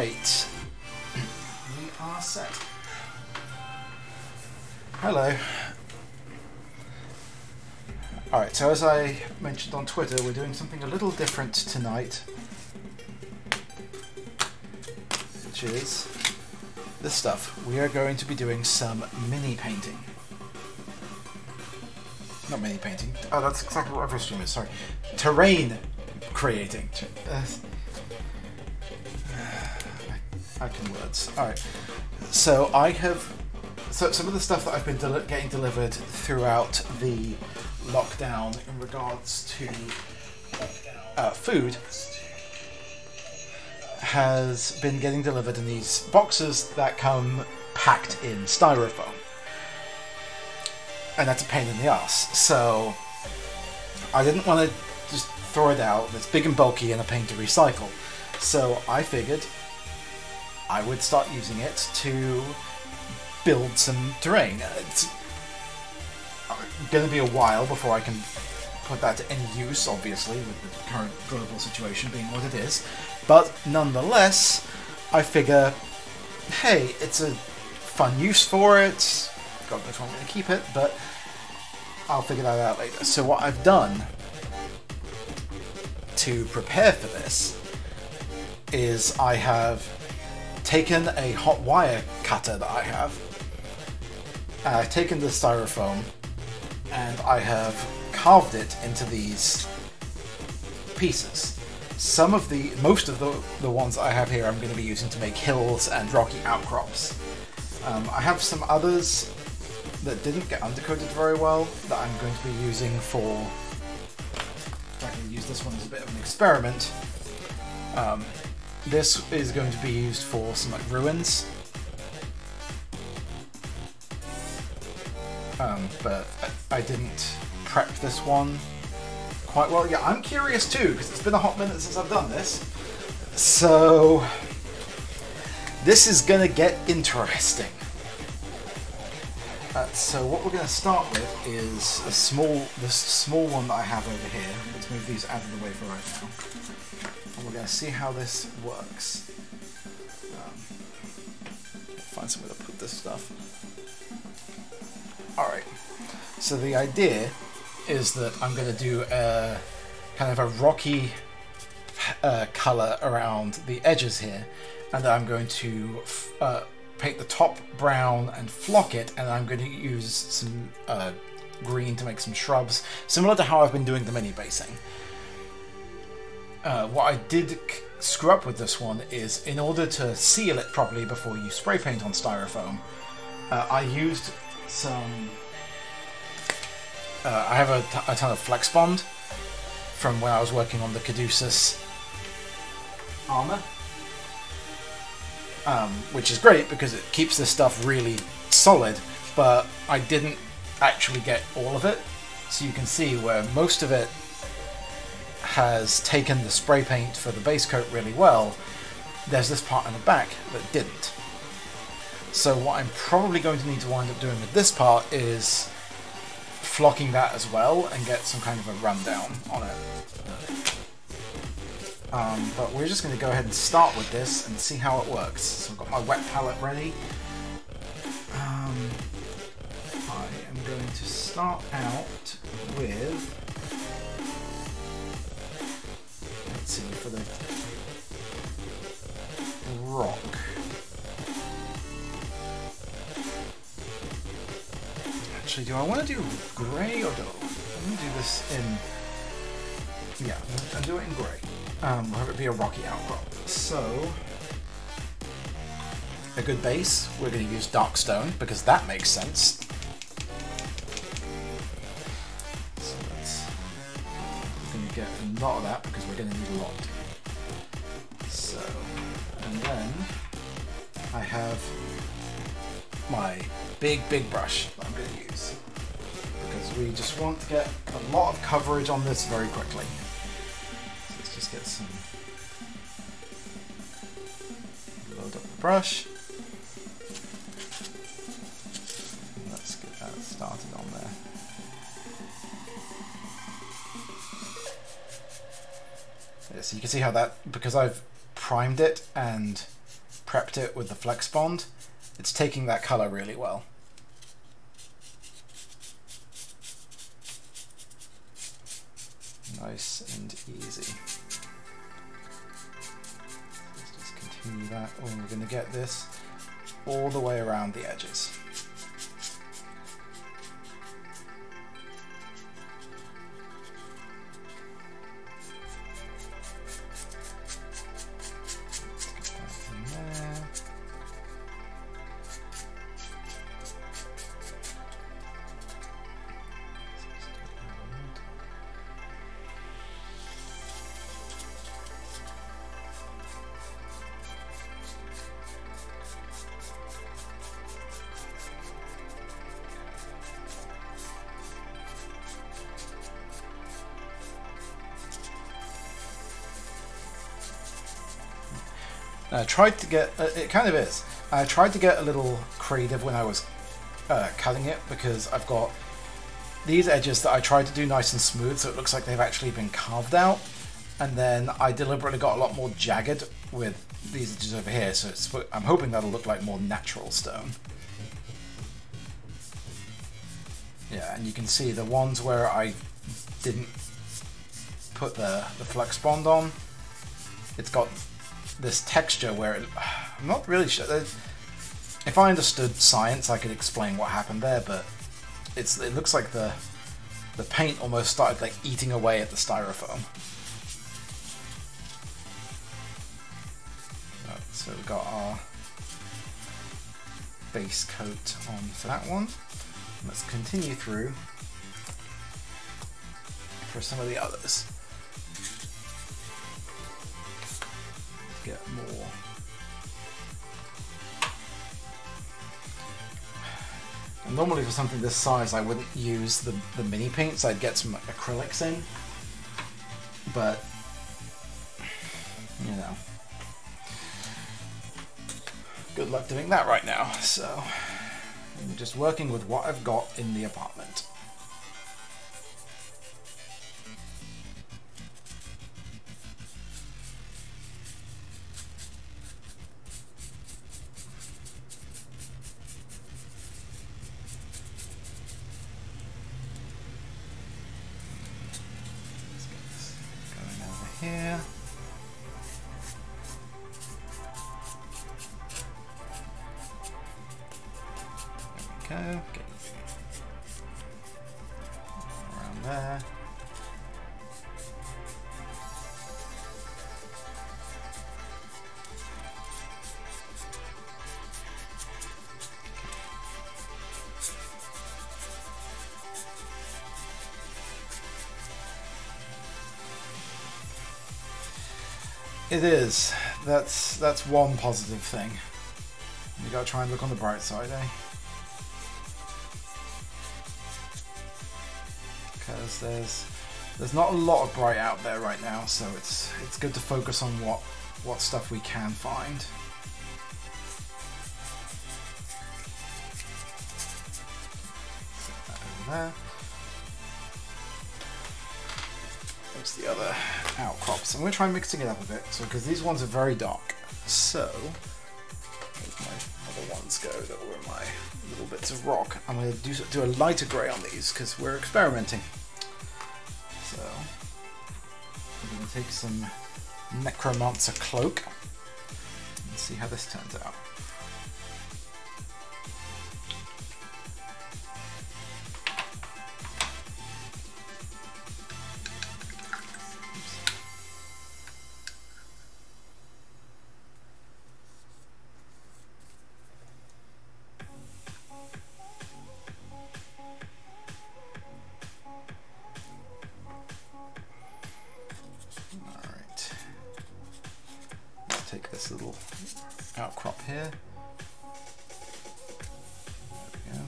Right. We are set. Hello. Alright, so as I mentioned on Twitter, we're doing something a little different tonight. Which is this stuff. We are going to be doing some mini painting. Not mini painting. Oh, that's exactly what every stream is, sorry. Terrain creating. I can words. Alright. So I have... So some of the stuff that I've been getting delivered throughout the lockdown in regards to food has been getting delivered in these boxes that come packed in styrofoam. And that's a pain in the ass. So I didn't want to just throw it out. It's big and bulky and a pain to recycle. So I figured I would start using it to build some terrain. It's going to be a while before I can put that to any use, obviously, with the current global situation being what it is. But nonetheless, I figure, hey, it's a fun use for it. God knows when I'm going to keep it, but I'll figure that out later. So what I've done to prepare for this is I have taken a hot wire cutter that I have, I've taken the styrofoam, and I have carved it into these pieces. Most of the ones I have here I'm going to be using to make hills and rocky outcrops. I have some others that didn't get undercoated very well that I'm going to be using for... I'm going to use this one as a bit of an experiment. This is going to be used for some like ruins. But I didn't prep this one quite well. Yeah, I'm curious too, because it's been a hot minute since I've done this. So this is going to get interesting. So what we're going to start with is this small one that I have over here. Let's move these out of the way for right now. And we're going to see how this works. Find somewhere to put this stuff. Alright, so the idea is that I'm going to do a kind of a rocky colour around the edges here, and then I'm going to paint the top brown and flock it, and I'm going to use some green to make some shrubs, similar to how I've been doing the mini basing. What I did screw up with this one is, in order to seal it properly before you spray paint on styrofoam, I used some... I have a ton of Flex Bond from when I was working on the Caduceus armor, which is great because it keeps this stuff really solid, but I didn't actually get all of it. So you can see where most of it has taken the spray paint for the base coat really well, there's this part in the back that didn't. So what I'm probably going to need to wind up doing with this part is flocking that as well and get some kind of a rundown on it. But we're just going to go ahead and start with this and see how it works. So I've got my wet palette ready. I am going to start out with... Let's see, for the rock. Actually, do I want to do grey or do I want to do this in... Yeah, I'll do it in grey. We'll have it be a rocky outcrop. So, a good base, we're going to use dark stone because that makes sense. So we're going to get a lot of that because we're going to need a lot. So, and then I have my big brush that I'm going to use because we just want to get a lot of coverage on this very quickly. So let's just get some, load up the brush. Let's get that started on there. Yeah, so you can see how that, because I've primed it and prepped it with the Flex Bond, it's taking that color really well. Nice and easy. Let's just continue that. Oh, we're going to get this all the way around the edges. I tried to get, it kind of is, I tried to get a little creative when I was cutting it, because I've got these edges that I tried to do nice and smooth so it looks like they've actually been carved out, and then I deliberately got a lot more jagged with these edges over here, so I'm hoping that'll look like more natural stone. Yeah, and you can see the ones where I didn't put the Flex Bond on, it's got this texture where I'm not really sure. If I understood science, I could explain what happened there, but it looks like the paint almost started like eating away at the styrofoam. Right, so we've got our base coat on for that one. Let's continue through for some of the others. Get more. And normally for something this size I wouldn't use the mini paints, I'd get some acrylics in, but you know, good luck doing that right now. So I'm just working with what I've got in the apartment. Here. There we go. Get around there. It is. That's one positive thing. You gotta try and look on the bright side, eh? Because there's not a lot of bright out there right now, so it's good to focus on what stuff we can find. Set that over there. There's the other outcrops. I'm going to try mixing it up a bit, so because these ones are very dark. So, where's my other ones go that were my little bits of rock? I'm going to do a lighter grey on these because we're experimenting. So, I'm going to take some Necromancer Cloak and see how this turns out. Take this little outcrop here. There we go.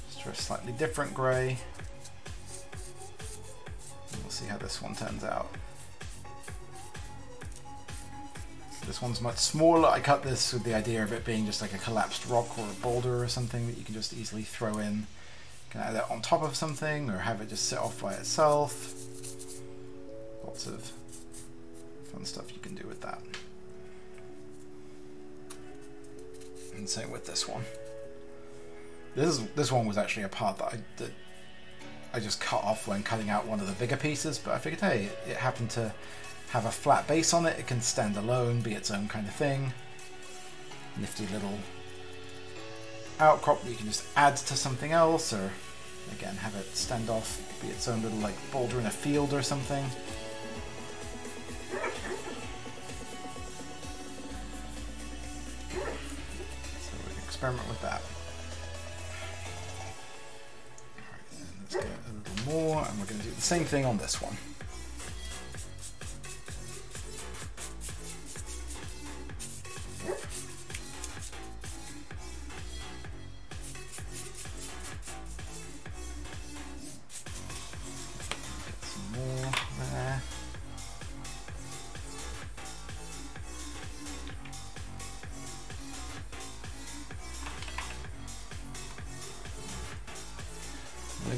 Just try a slightly different grey. We'll see how this one turns out. This one's much smaller. I cut this with the idea of it being just like a collapsed rock or a boulder or something that you can just easily throw in. You can add it on top of something or have it just sit off by itself. Lots of fun stuff you can do with that. And same with this one. This one was actually a part that I just cut off when cutting out one of the bigger pieces, but I figured, hey, it happened to have a flat base on it. It can stand alone, be its own kind of thing. Nifty little outcrop that you can just add to something else, or again have it stand off, be its own little like boulder in a field or something. So we can experiment with that. Alright, then let's get a little more, and we're going to do the same thing on this one.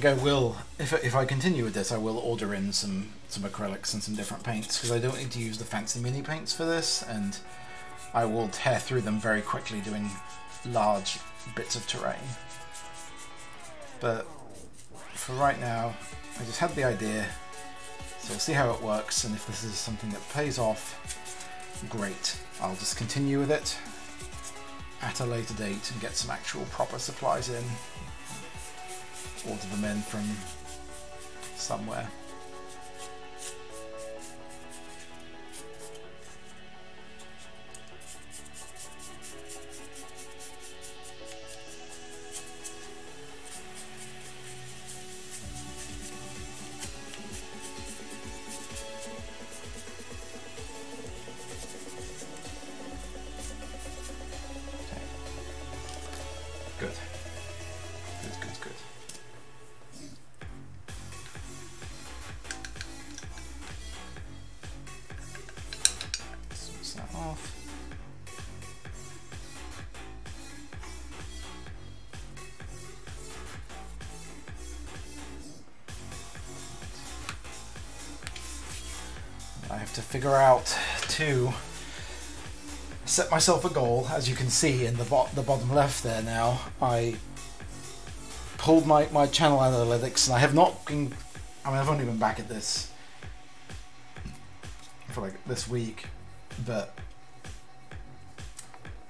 I will, if I continue with this, I will order in some acrylics and some different paints, because I don't need to use the fancy mini paints for this, and I will tear through them very quickly doing large bits of terrain. But for right now, I just had the idea, so we'll see how it works, and if this is something that pays off, great. I'll just continue with it at a later date and get some actual proper supplies in. Order them in from somewhere. Okay. Good. Good. Off. I have to figure out to set myself a goal. As you can see in the bottom left there now, I pulled my channel analytics, and I have not been, I mean, I've only been back at this for like this week, but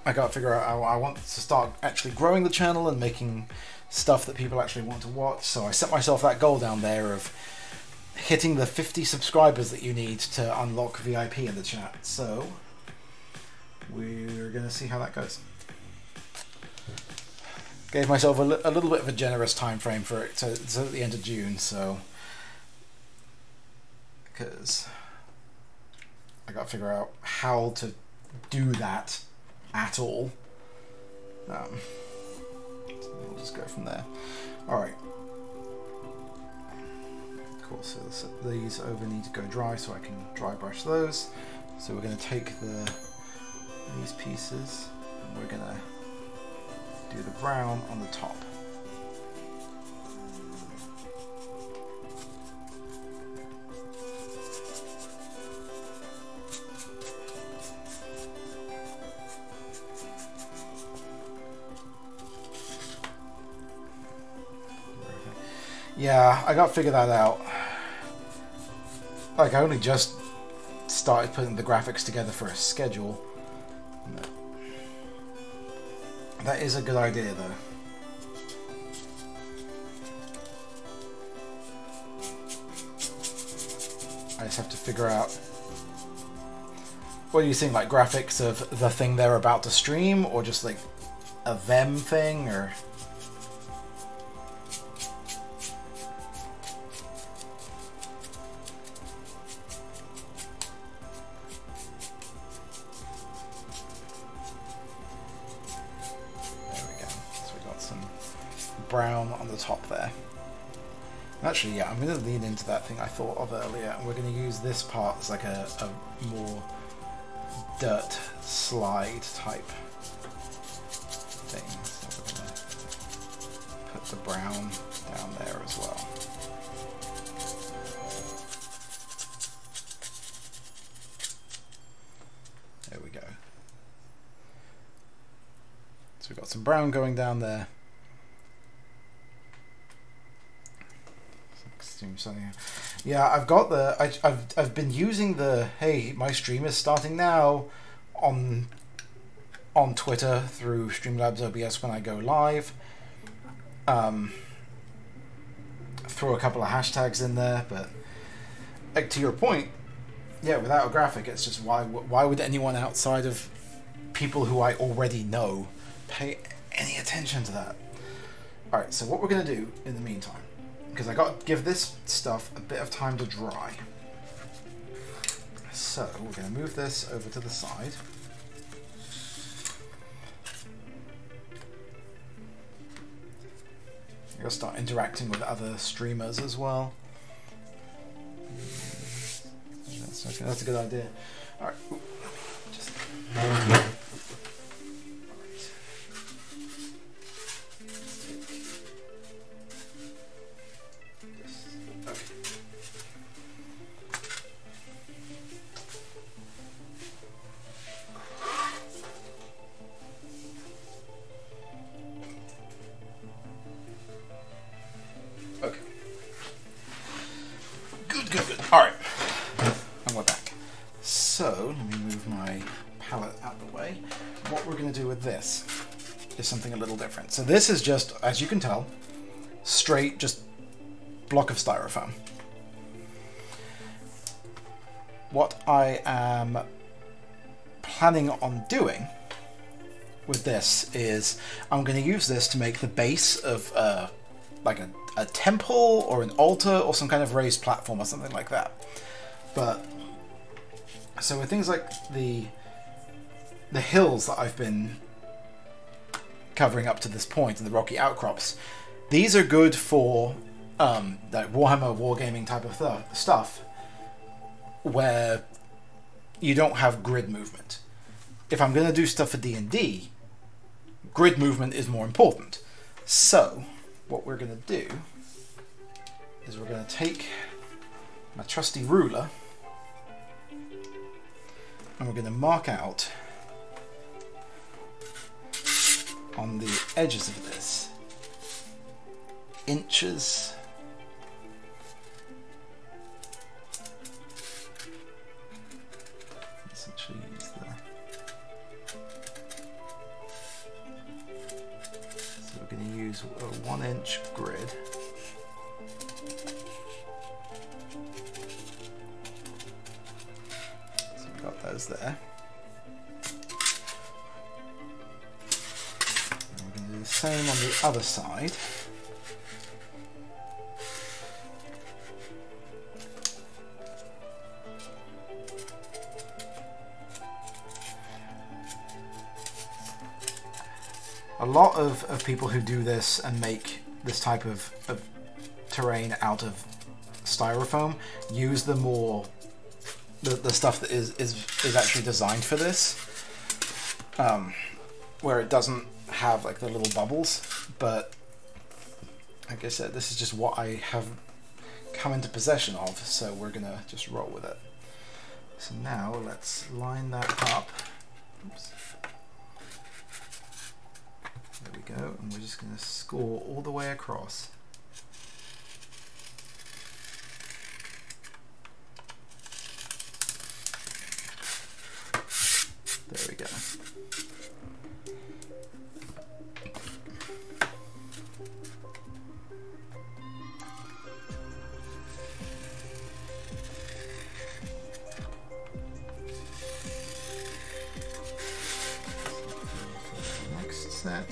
I gotta figure out, I want to start actually growing the channel and making stuff that people actually want to watch. So I set myself that goal down there of hitting the 50 subscribers that you need to unlock VIP in the chat. So we're gonna see how that goes. Gave myself a little bit of a generous time frame for it, so it's at the end of June, so because I gotta figure out how to do that at all. So we'll just go from there. Alright. Cool, so these over need to go dry so I can dry brush those. So we're going to take these pieces and we're going to do the brown on the top. Yeah, I got to figure that out. Like, I only just started putting the graphics together for a schedule. That is a good idea, though. I just have to figure out... What do you think, like graphics of the thing they're about to stream, or just like a them thing, or... brown on the top there. Actually, yeah, I'm going to lean into that thing I thought of earlier, and we're going to use this part as like a more dirt slide type thing. So we're going to put the brown down there as well. There we go. some brown going down there. Yeah, I've got the I've been using the hey, my stream is starting now on Twitter through Streamlabs OBS when I go live. Throw a couple of hashtags in there, but like to your point, yeah, without a graphic, it's just why would anyone outside of people who I already know pay any attention to that? All right, so what we're gonna do in the meantime, because I got to give this stuff a bit of time to dry. So we're going to move this over to the side. I'm going to start interacting with other streamers as well. That's a good idea. All right. Just... This is something a little different. So this is just, as you can tell, straight just block of styrofoam. What I am planning on doing with this is I'm going to use this to make the base of like a temple or an altar or some kind of raised platform or something like that. But so with things like the hills that I've been covering up to this point and the rocky outcrops, these are good for like Warhammer wargaming type of stuff where you don't have grid movement. If I'm going to do stuff for D&D, grid movement is more important. So what we're going to do is we're going to take my trusty ruler and we're going to mark out on the edges of this inches essentially use so we're going to use a 1-inch grid. So we've got those there. Same on the other side. A lot of people who do this and make this type of terrain out of styrofoam use the stuff that is actually designed for this, where it doesn't have like the little bubbles, but like I said, this is just what I have come into possession of, so we're gonna just roll with it. So now let's line that up. Oops. There we go, and we're just gonna score all the way across. There we go. That.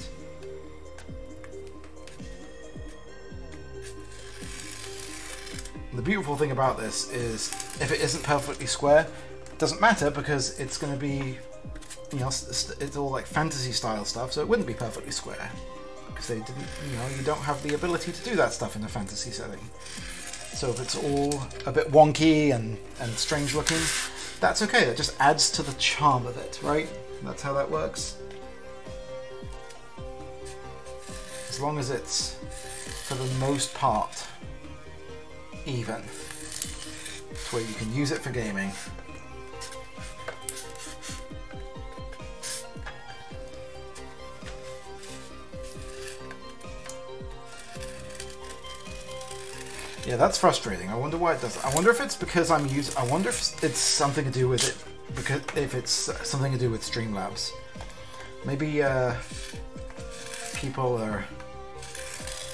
The beautiful thing about this is if it isn't perfectly square, it doesn't matter because it's going to be, you know, it's all like fantasy style stuff, so it wouldn't be perfectly square because they didn't, you know, you don't have the ability to do that stuff in a fantasy setting. So if it's all a bit wonky and strange looking, that's okay. That just adds to the charm of it, right? That's how that works. As long as it's, for the most part, even, to where you can use it for gaming. Yeah, that's frustrating. I wonder why it does. I wonder if it's because I'm using. I wonder if it's something to do with it. Because if it's something to do with Streamlabs, maybe people are.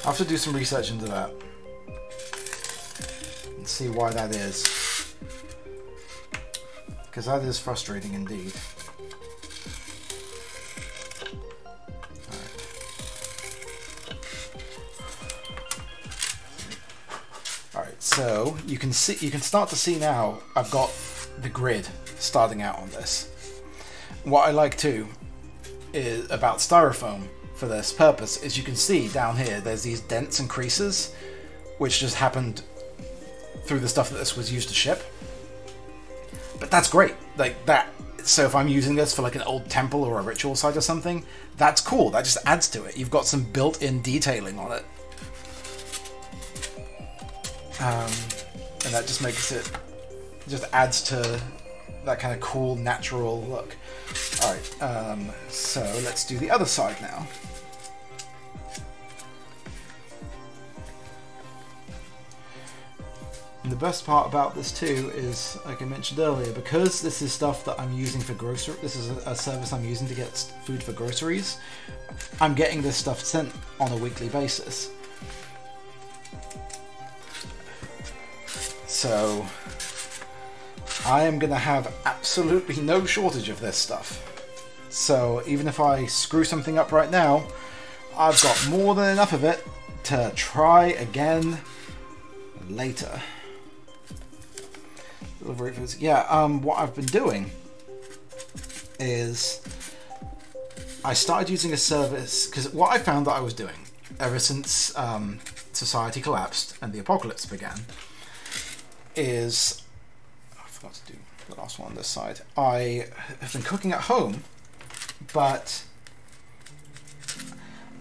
I'll have to do some research into that and see why that is. Because that is frustrating indeed. Alright, so you can start to see now I've got the grid starting out on this. What I like too is about styrofoam for this purpose is you can see down here there's these dents and creases which just happened through the stuff that this was used to ship. But that's great, like that. So if I'm using this for like an old temple or a ritual site or something, that's cool. That just adds to it. You've got some built-in detailing on it. And that just makes it, just adds to that kind of cool, natural look. Alright, so let's do the other side now. And the best part about this too is, like I mentioned earlier, because this is stuff that I'm using for grocery, this is a service I'm using to get food for groceries, I'm getting this stuff sent on a weekly basis. So I am going to have absolutely no shortage of this stuff. So even if I screw something up right now, I've got more than enough of it to try again later. Delivery foods. Yeah, what I've been doing is I started using a service, because what I found that I was doing ever since society collapsed and the apocalypse began is, I forgot to do the last one on this side. I have been cooking at home, but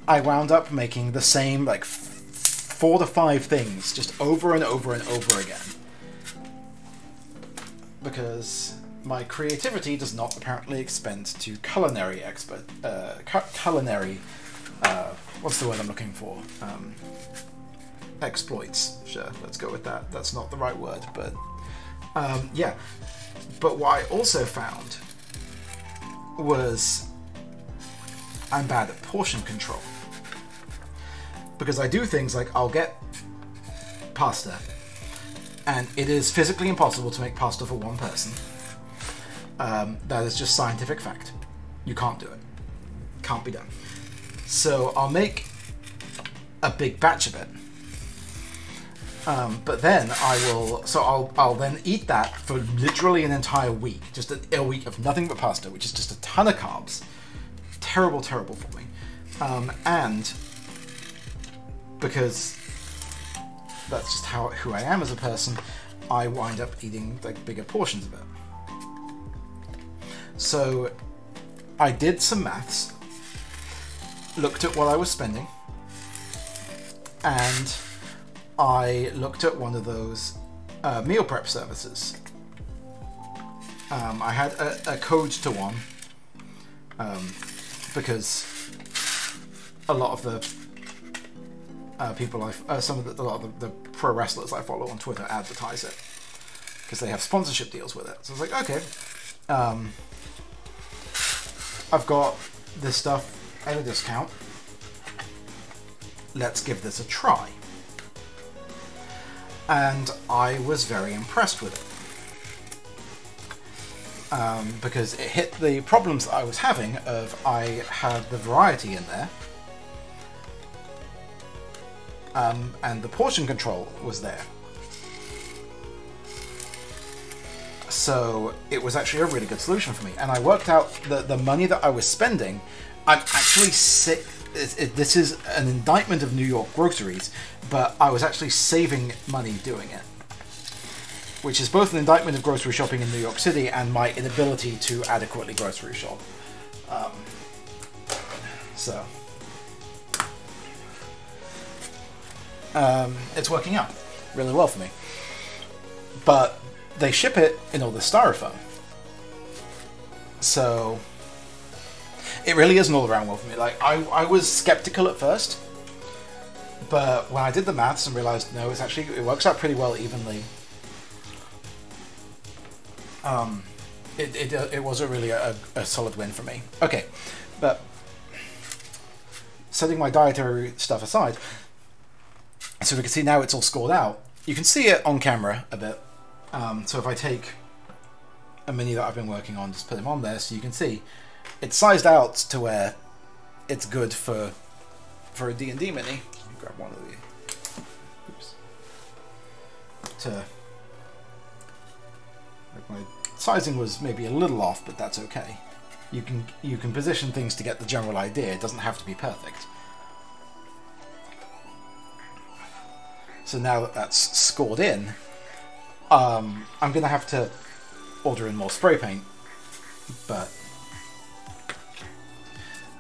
I wound up making the same like 4 to 5 things just over and over and over again. Because my creativity does not apparently expend to culinary what's the word I'm looking for? Exploits. Sure, let's go with that. That's not the right word, but yeah. But what I also found was I'm bad at portion control. Because I do things like I'll get pasta, and it is physically impossible to make pasta for one person. That is just scientific fact. You can't do it. Can't be done. So I'll make a big batch of it. But then I'll then eat that for literally an entire week. Just a week of nothing but pasta, which is just a ton of carbs. Terrible, terrible for me. And because that's just who I am as a person, I wind up eating like bigger portions of it. So I did some maths, looked at what I was spending, and I looked at one of those meal prep services. I had a code to one because a lot of the people a lot of the pro wrestlers I follow on Twitter advertise it because they have sponsorship deals with it. So I was like, okay, I've got this stuff at a discount. Let's give this a try. And I was very impressed with it. Because it hit the problems that I was having of I had the variety in there. And the portion control was there. So it was actually a really good solution for me. And I worked out the money that I was spending, I'm actually sick. This is an indictment of New York groceries, but I was actually saving money doing it. Which is both an indictment of grocery shopping in New York City and my inability to adequately grocery shop. It's working out really well for me. But they ship it in all the styrofoam. So it really isn't all around well for me. Like I was skeptical at first But when I did the maths and realized, no, it works out pretty well evenly. It wasn't really a solid win for me. Okay, but setting my dietary stuff aside, so we can see now it's all scored out. You can see it on camera a bit. So if I take a mini that I've been working on, just put them on there so you can see it's sized out to where it's good for a D&D mini. Let me grab one of the... Oops. My sizing was maybe a little off, but that's okay. You can position things to get the general idea. It doesn't have to be perfect. So now that that's scored in, I'm going to have to order in more spray paint. But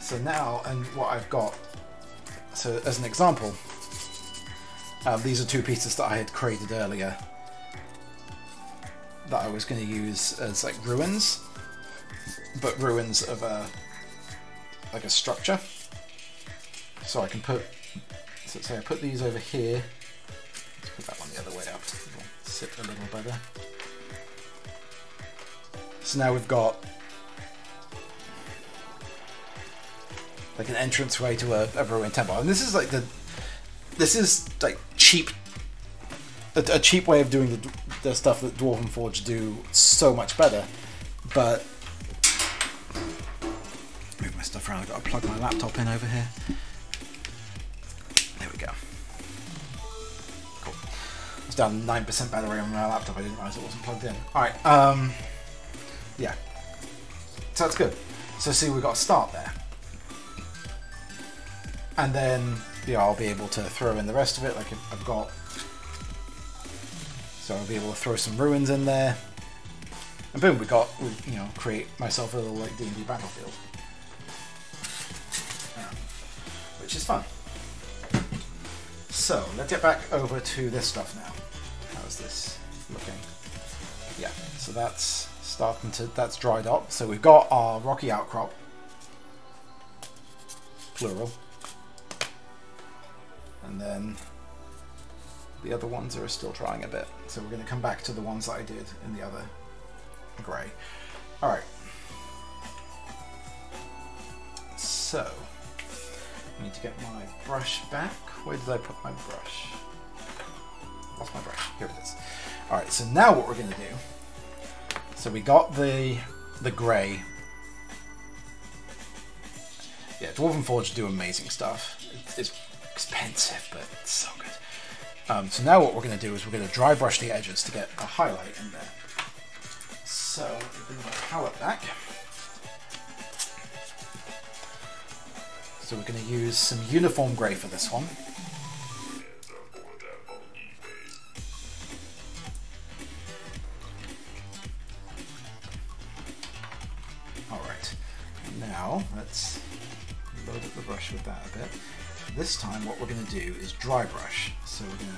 so now, and what I've got, so as an example, these are two pieces that I had created earlier that I was going to use as like ruins, but ruins of like a structure. So I can put, so say I put these over here. Let's put that one the other way up. It'll sit a little better. So now we've got like an entranceway to a ruined temple, and this is like cheap. A cheap way of doing the stuff that Dwarven Forge do so much better, but move my stuff around. I've got to plug my laptop in over here. There we go. Cool. It's down 9% battery on my laptop. I didn't realize it wasn't plugged in. All right. Yeah. So that's good. So see, we've got a start there, and then yeah, I'll be able to throw in the rest of it. Like I've got. So I'll be able to throw some ruins in there, and boom, we create myself a little like D&D battlefield, which is fun. So let's get back over to this stuff now. How's this looking? Yeah, so that's that's dried up. So we've got our rocky outcrop, plural, and then the other ones are still drying a bit, so we're going to come back to the ones that I did in the other grey. Alright. So, I need to get my brush back. Where did I put my brush? Lost my brush. Here it is. Alright, so now what we're going to do, so we got the grey. Yeah, Dwarven Forge do amazing stuff. It's expensive, but it's so good. So now what we're going to do is we're going to dry brush the edges to get a highlight in there. So bring my palette back. So we're going to use some uniform grey for this one. Alright, now let's load up the brush with that a bit. This time what we're going to do is dry brush. So we're going to...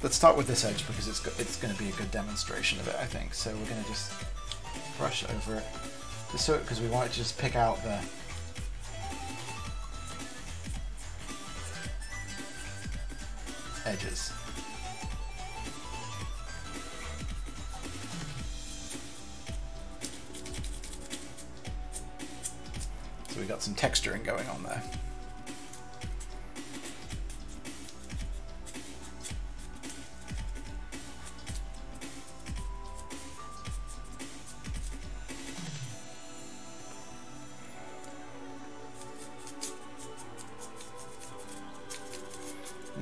Let's start with this edge because it's going to be a good demonstration of it, I think. So we're going to just brush over it, just so because we want to just pick out the edges. So we got some texturing going on there.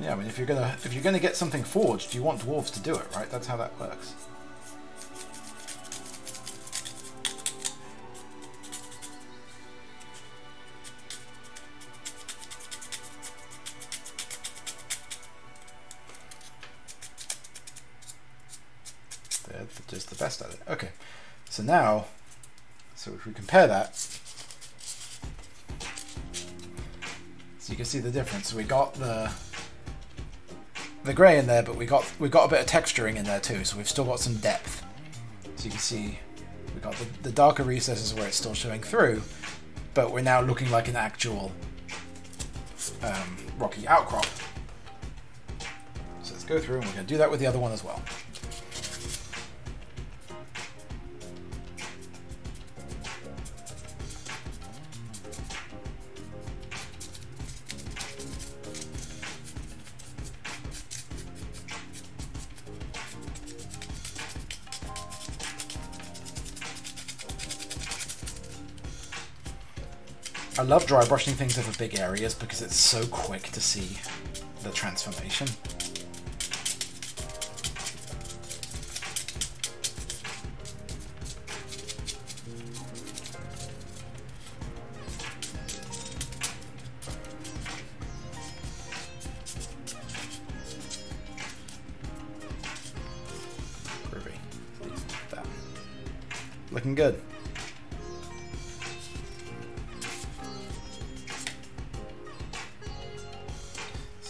Yeah, I mean, if you're gonna get something forged, you want dwarves to do it, right? That's how that works. They're just the best at it. Okay, so now, so if we compare that, so you can see the difference. We got the grey in there, but we got a bit of texturing in there too, so we've still got some depth. So you can see we got the darker recesses where it's still showing through, but we're now looking like an actual rocky outcrop. So let's go through, and we're going to do that with the other one as well. I love dry brushing things over big areas because it's so quick to see the transformation. Groovy. That. Looking good.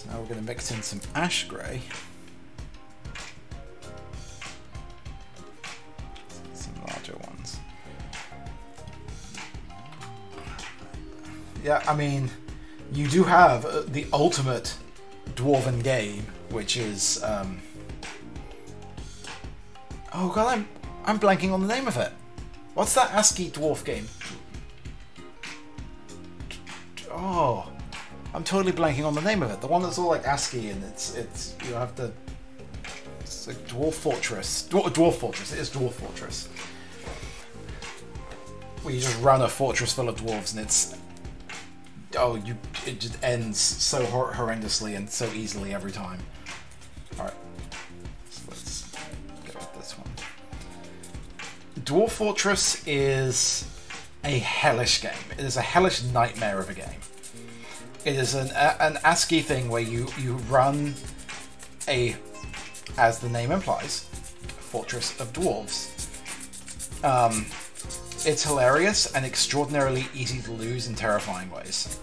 Now we're going to mix in some ash grey. Some larger ones. Yeah, I mean, you do have the ultimate dwarven game, which is... Oh god, I'm blanking on the name of it. What's that ASCII dwarf game? Oh... I'm totally blanking on the name of it. The one that's all like ASCII and it's you have to. It's like Dwarf Fortress. Dwarf Fortress. It is Dwarf Fortress. Where you just run a fortress full of dwarves and it's. Oh, it just ends so horrendously and so easily every time. Alright. So let's go with this one. Dwarf Fortress is a hellish game. It is a hellish nightmare of a game. It is an ASCII thing where you run a, as the name implies, fortress of dwarves. It's hilarious and extraordinarily easy to lose in terrifying ways.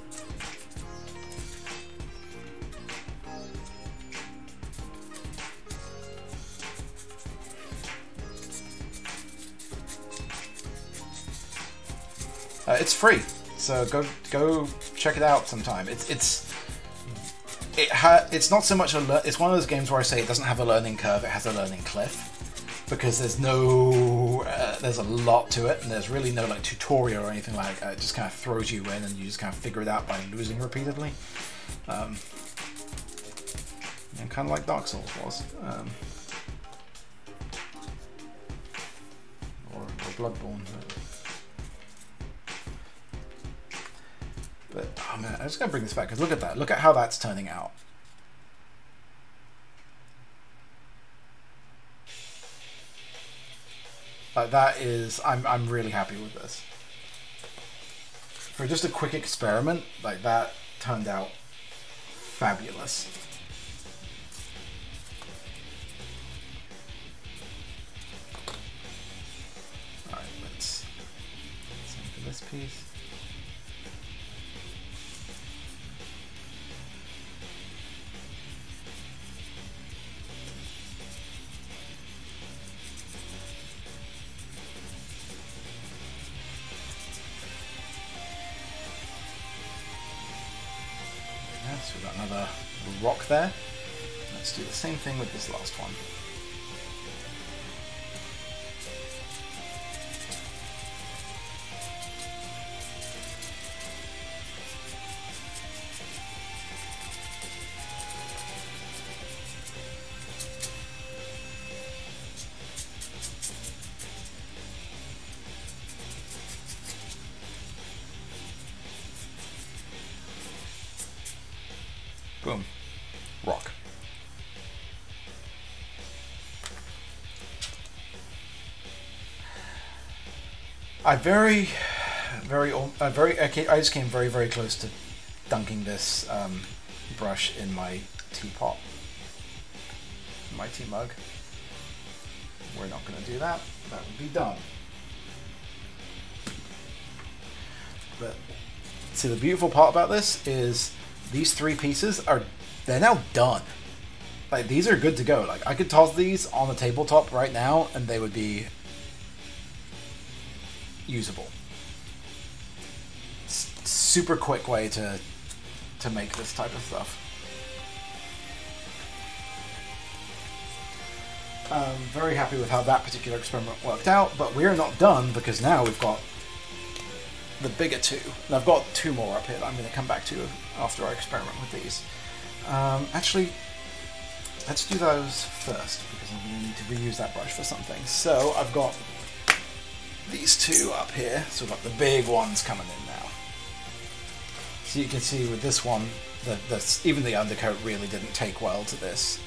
It's free. So go check it out sometime. It's not so much it's one of those games where I say it doesn't have a learning curve, it has a learning cliff, because there's a lot to it and there's really no like tutorial or anything like that. It just kind of throws you in and you just kind of figure it out by losing repeatedly. And kind of like Dark Souls was, or Bloodborne. But, oh man, I'm just going to bring this back, because look at that. Look at how that's turning out. That is, I'm really happy with this. For just a quick experiment, like that turned out fabulous. Alright, let's for this piece. So we've got another rock there. Let's do the same thing with this last one. Boom. Rock. I just came very, very close to dunking this brush in my teapot, my tea mug. We're not going to do that. That would be dumb. But see, the beautiful part about this is these three pieces they're now done. Like, these are good to go. Like, I could toss these on the tabletop right now and they would be usable. Super quick way to to make this type of stuff. I'm very happy with how that particular experiment worked out, but we're not done because now we've got the bigger two. And I've got two more up here that I'm going to come back to after I experiment with these. Actually, let's do those first because I'm going to need to reuse that brush for something. So I've got these two up here, so we've got the big ones coming in now. So you can see with this one, even the undercoat really didn't take well to this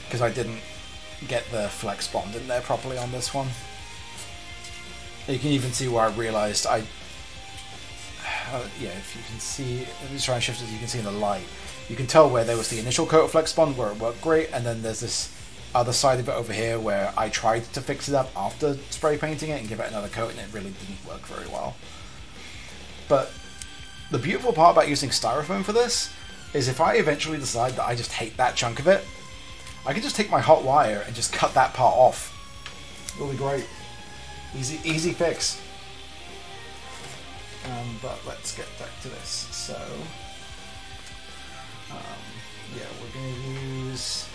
because I didn't get the flex bond in there properly on this one. You can even see where I realized yeah, if you can see, let me try and shift it so you can see in the light. You can tell where there was the initial coat of flex bond where it worked great, and then there's this other side of it over here where I tried to fix it up after spray painting it and give it another coat, and it really didn't work very well. But the beautiful part about using styrofoam for this is if I eventually decide that I just hate that chunk of it, I can just take my hot wire and just cut that part off. It'll be great. Easy fix. But let's get back to this. So, yeah, we're going to use...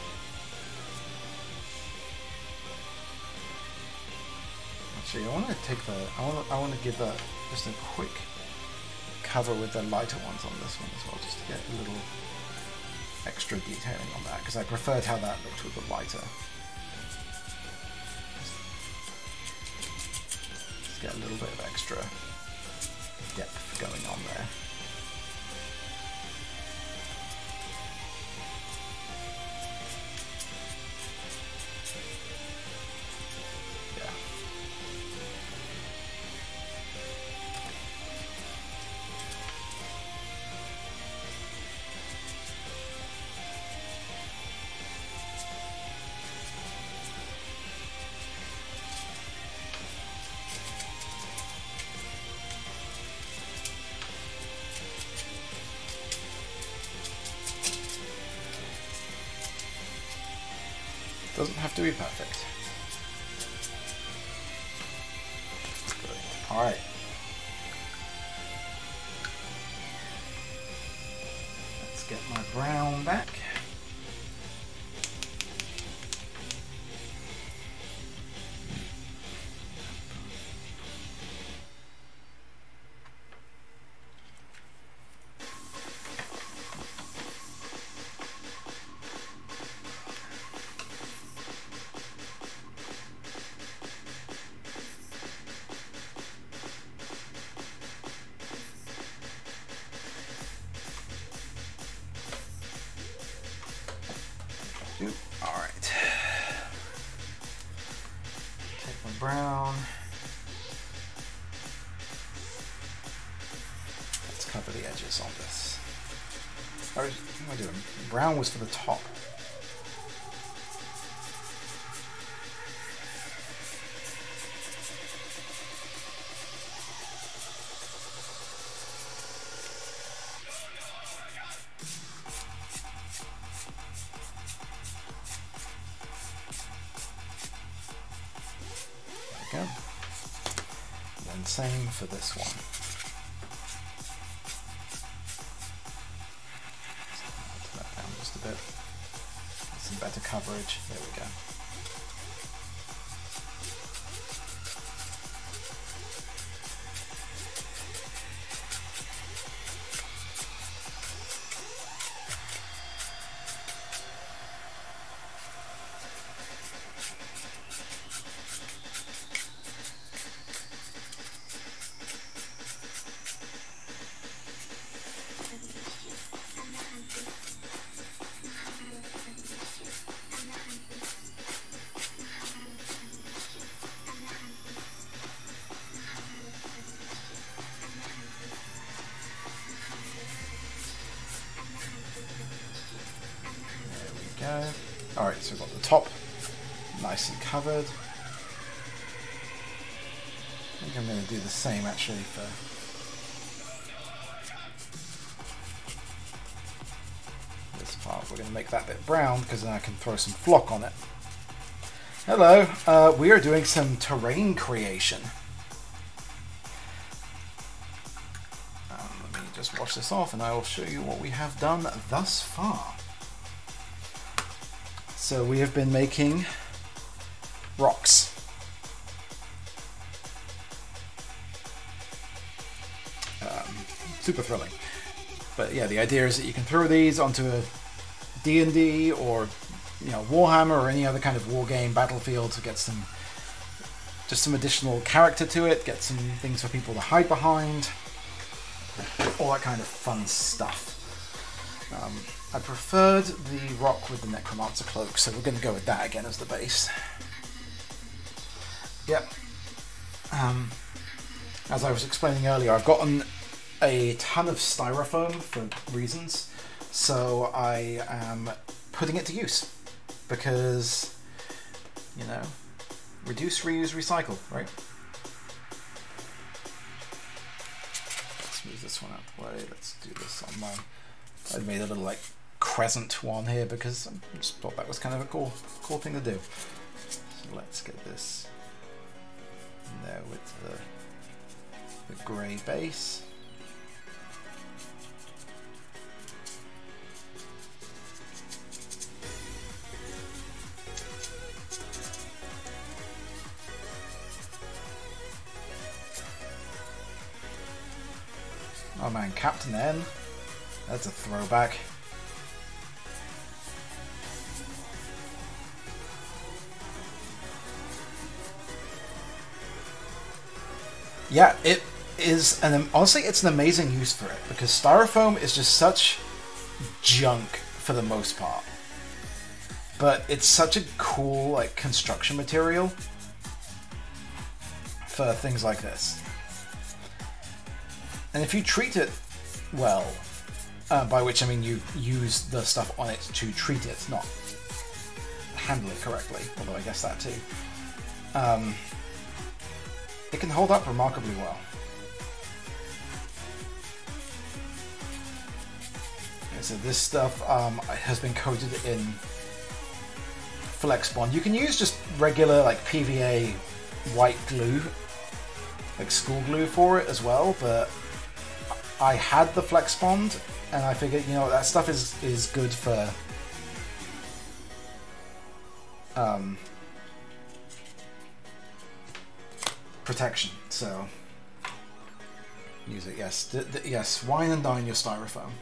Actually, I want to take the... I want to give just a quick cover with the lighter ones on this one as well, just to get a little extra detailing on that, because I preferred how that looked with the lighter. Just get a little bit of extra depth going on there. Doesn't have to be perfect. Good. All right. Let's get my brown back. Alright. Take my brown. Let's cover the edges on this. What am I doing? Brown was for the top. Go. And then same for this one. Turn that down just a bit. Get some better coverage. There we go. Alright, so we've got the top nice and covered. I think I'm going to do the same actually for this part. We're going to make that bit brown because then I can throw some flock on it. Hello, we are doing some terrain creation. Let me just wash wash this off and I will show you what we have done thus far. So we have been making rocks. Super thrilling. But yeah, the idea is that you can throw these onto a D&D or, you know, Warhammer or any other kind of war game, Battlefield, to get some, just some additional character to it, get some things for people to hide behind, all that kind of fun stuff. I preferred the rock with the Necromancer cloak, so we're going to go with that again as the base. Yep. As I was explaining earlier, I've gotten a ton of styrofoam for reasons, so I am putting it to use because, you know, reduce, reuse, recycle, right? Let's move this one out of the way. Let's do this on my... I made a little like crescent one here because I just thought that was kind of a cool thing to do. So let's get this in there with the grey base. Oh man, Captain N. That's a throwback. Yeah, it is honestly, it's an amazing use for it because styrofoam is just such junk for the most part. But it's such a cool like construction material for things like this. And if you treat it well, by which I mean you use the stuff on it to treat it, not handle it correctly, although I guess that too, it can hold up remarkably well. Okay, so this stuff has been coated in Flex Bond. You can use just regular like PVA white glue, like school glue for it as well, but I had the Flex Bond, and I figured, you know, that stuff is good for protection. So use it. Yes, yes. Wine and dine your styrofoam.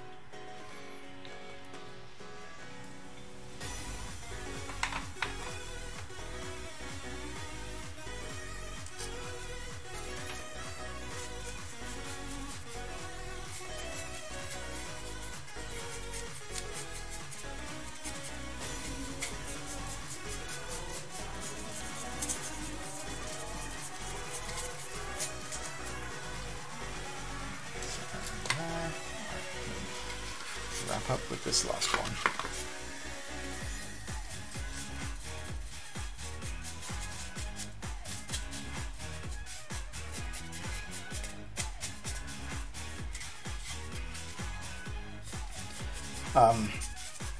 Wrap up with this last one.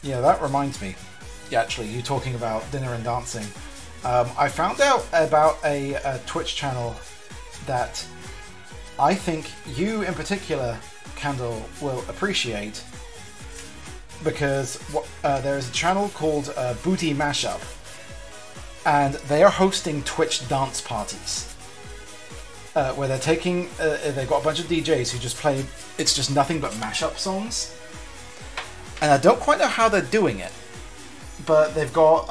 Yeah, that reminds me. Yeah, actually, you talking about dinner and dancing. I found out about a Twitch channel that I think you in particular, Candle, will appreciate, because there is a channel called Booty Mashup, and they are hosting Twitch dance parties where they're taking they've got a bunch of DJs who just play, it's just nothing but mashup songs, and I don't quite know how they're doing it, but they've got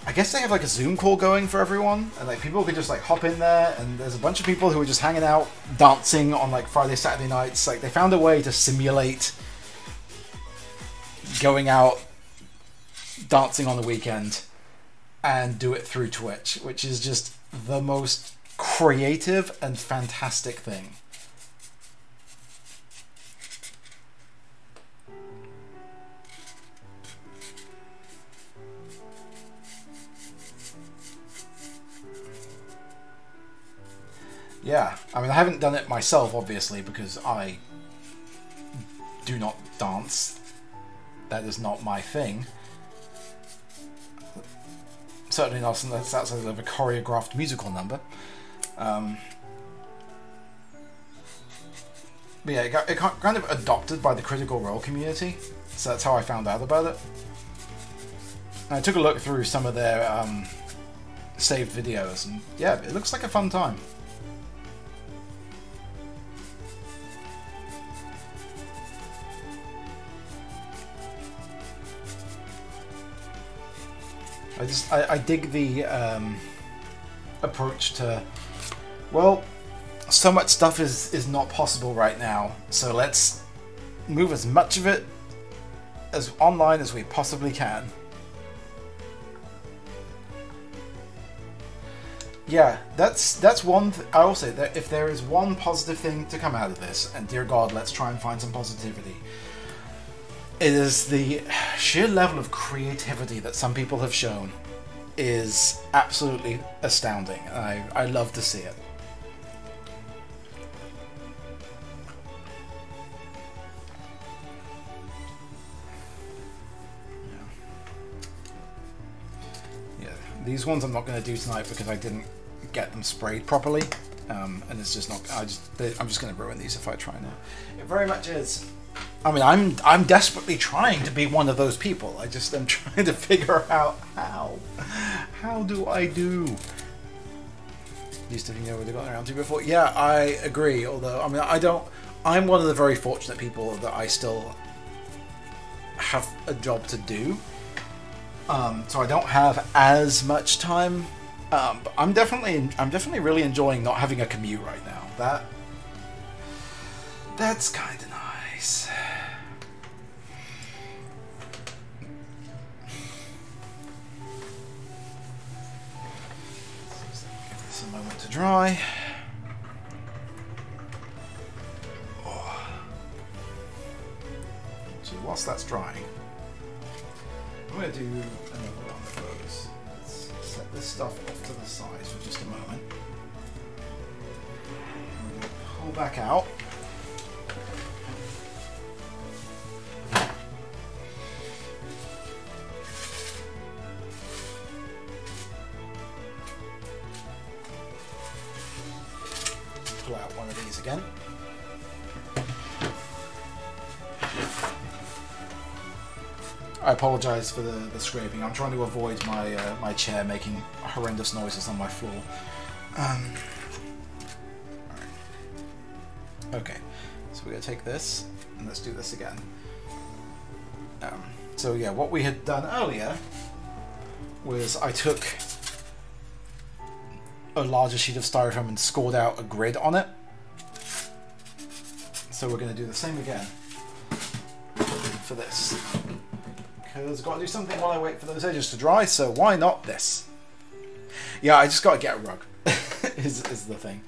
I guess they have like a Zoom call going for everyone, and like people can just like hop in there, and there's a bunch of people who are just hanging out dancing on like Friday, Saturday nights. Like they found a way to simulate going out dancing on the weekend and do it through Twitch, which is just the most creative and fantastic thing. Yeah, I mean, I haven't done it myself, obviously, because I do not dance. That is not my thing. Certainly not unless that's outside of a choreographed musical number. But yeah, it got kind of adopted by the Critical Role community, so that's how I found out about it. And I took a look through some of their saved videos, and yeah, it looks like a fun time. I dig the approach to, well, so much stuff is not possible right now, so let's move as much of it as online as we possibly can. Yeah, that's one. I will say that if there is one positive thing to come out of this, and dear God, let's try and find some positivity, it is the sheer level of creativity that some people have shown is absolutely astounding. I love to see it. Yeah, these ones I'm not going to do tonight because I didn't get them sprayed properly, and it's just not. I'm just going to ruin these if I try now. It very much is. I mean, I'm desperately trying to be one of those people. I just am trying to figure out how. How do I do? Used to think I would have gotten around to before. Yeah, I agree. Although, I mean, I don't. I'm one of the very fortunate people that I still have a job to do. So I don't have as much time. But I'm definitely really enjoying not having a commute right now. That's kind of nice. Give this a moment to dry. Oh. So whilst that's drying, I'm going to do another one of those. Let's set this stuff off to the side for just a moment. I'm going to pull back out. Pull out one of these again. I apologise for the scraping. I'm trying to avoid my chair making horrendous noises on my floor. Right. Okay, so we're going to take this and let's do this again. So yeah, what we had done earlier was I took a larger sheet of styrofoam and scored out a grid on it. So we're going to do the same again for this. Because I've got to do something while I wait for those edges to dry, so why not this? Yeah, I just got to get a rug, is the thing.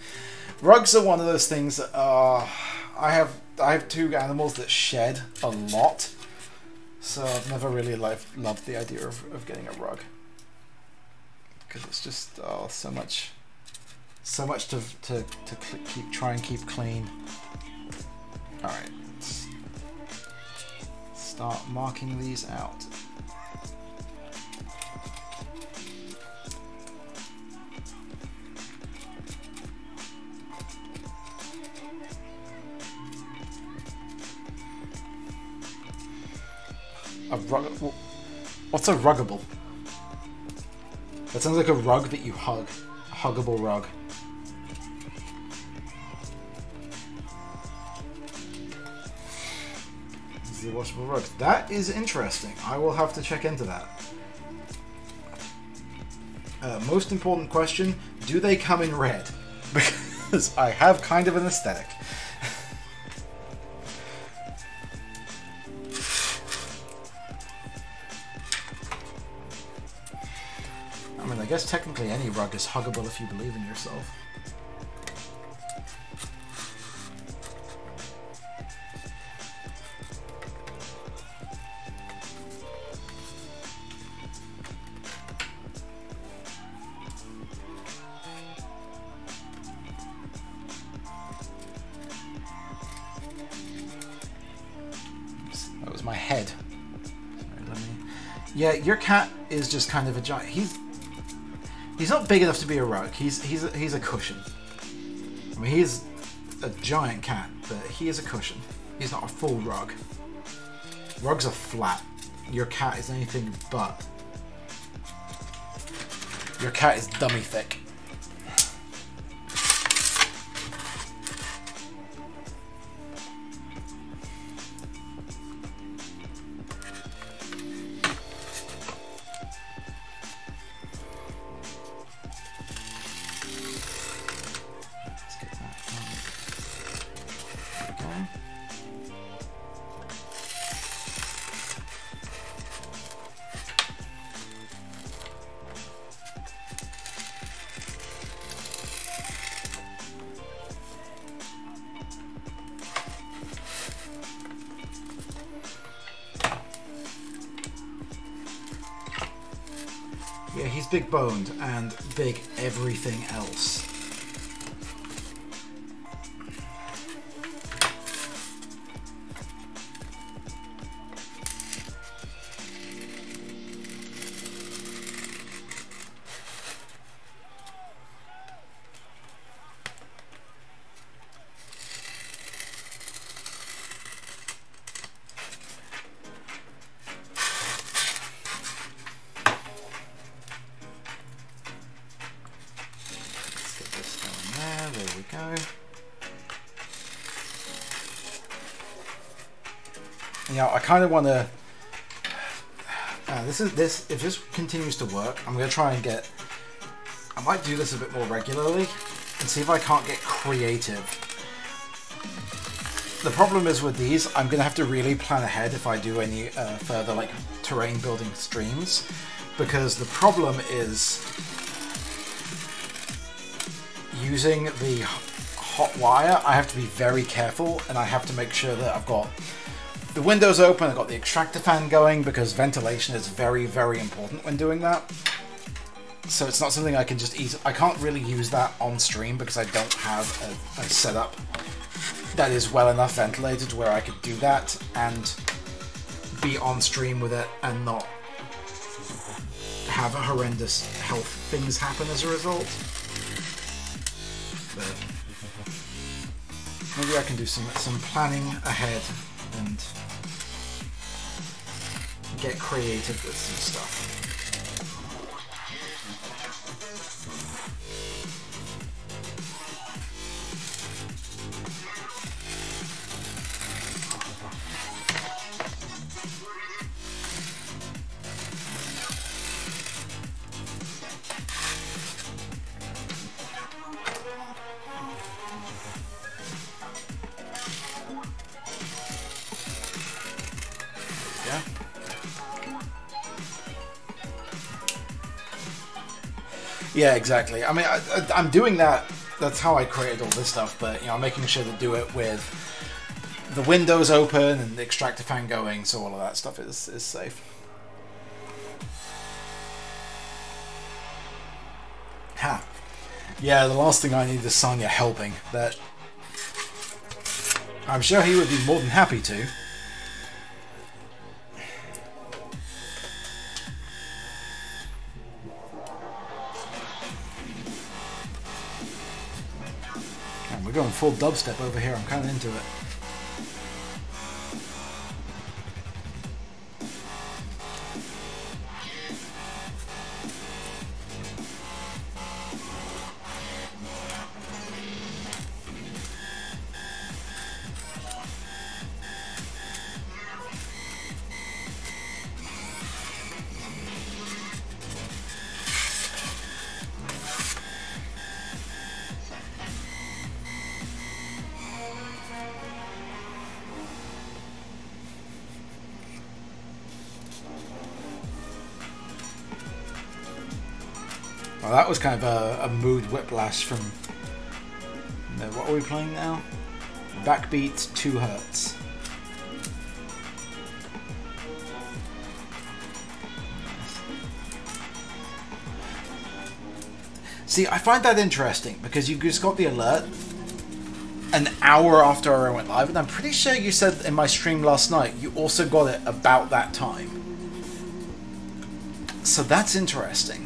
Rugs are one of those things that I have two animals that shed a lot, so I've never really loved the idea of getting a rug. Because it's just so much to try and keep clean. All right, let's start marking these out. A rug? What's a ruggable? That sounds like a rug that you hug. A huggable rug. This is a washable rug. That is interesting. I will have to check into that. Most important question, do they come in red? Because I have kind of an aesthetic. I mean, I guess technically any rug is huggable if you believe in yourself. Oops, that was my head. Sorry, yeah, your cat is just kind of a giant. He's not big enough to be a rug. He's a cushion. I mean, he's a giant cat. but he is a cushion. He's not a full rug. Rugs are flat. Your cat is anything but. Your cat is dummy thick. Yeah, he's big boned and big everything else. Yeah, I kind of want to. If this continues to work, I'm going to try and get. I might do this a bit more regularly and see if I can't get creative. The problem is with these, I'm going to have to really plan ahead if I do any further like terrain building streams, because the problem is using the hot wire. I have to be very careful, and I have to make sure that I've got the windows open, I've got the extractor fan going, because ventilation is very, very important when doing that. So it's not something I can just easily... I can't really use that on stream because I don't have a setup that is well enough ventilated where I could do that and be on stream with it and not have horrendous health things happen as a result. But maybe I can do some planning ahead and get creative with some stuff. Yeah, exactly. I mean, I'm doing that. That's how I created all this stuff. But you know, I'm making sure to do it with the windows open and the extractor fan going, so all of that stuff is safe. Ha. Yeah, the last thing I need is Sonya helping. That I'm sure he would be more than happy to. We're going full dubstep over here. I'm kind of into it. Well, that was kind of a mood whiplash from... what are we playing now? Backbeat 2 Hertz. See, I find that interesting because you just got the alert an hour after I went live, and I'm pretty sure you said in my stream last night you also got it about that time. So that's interesting.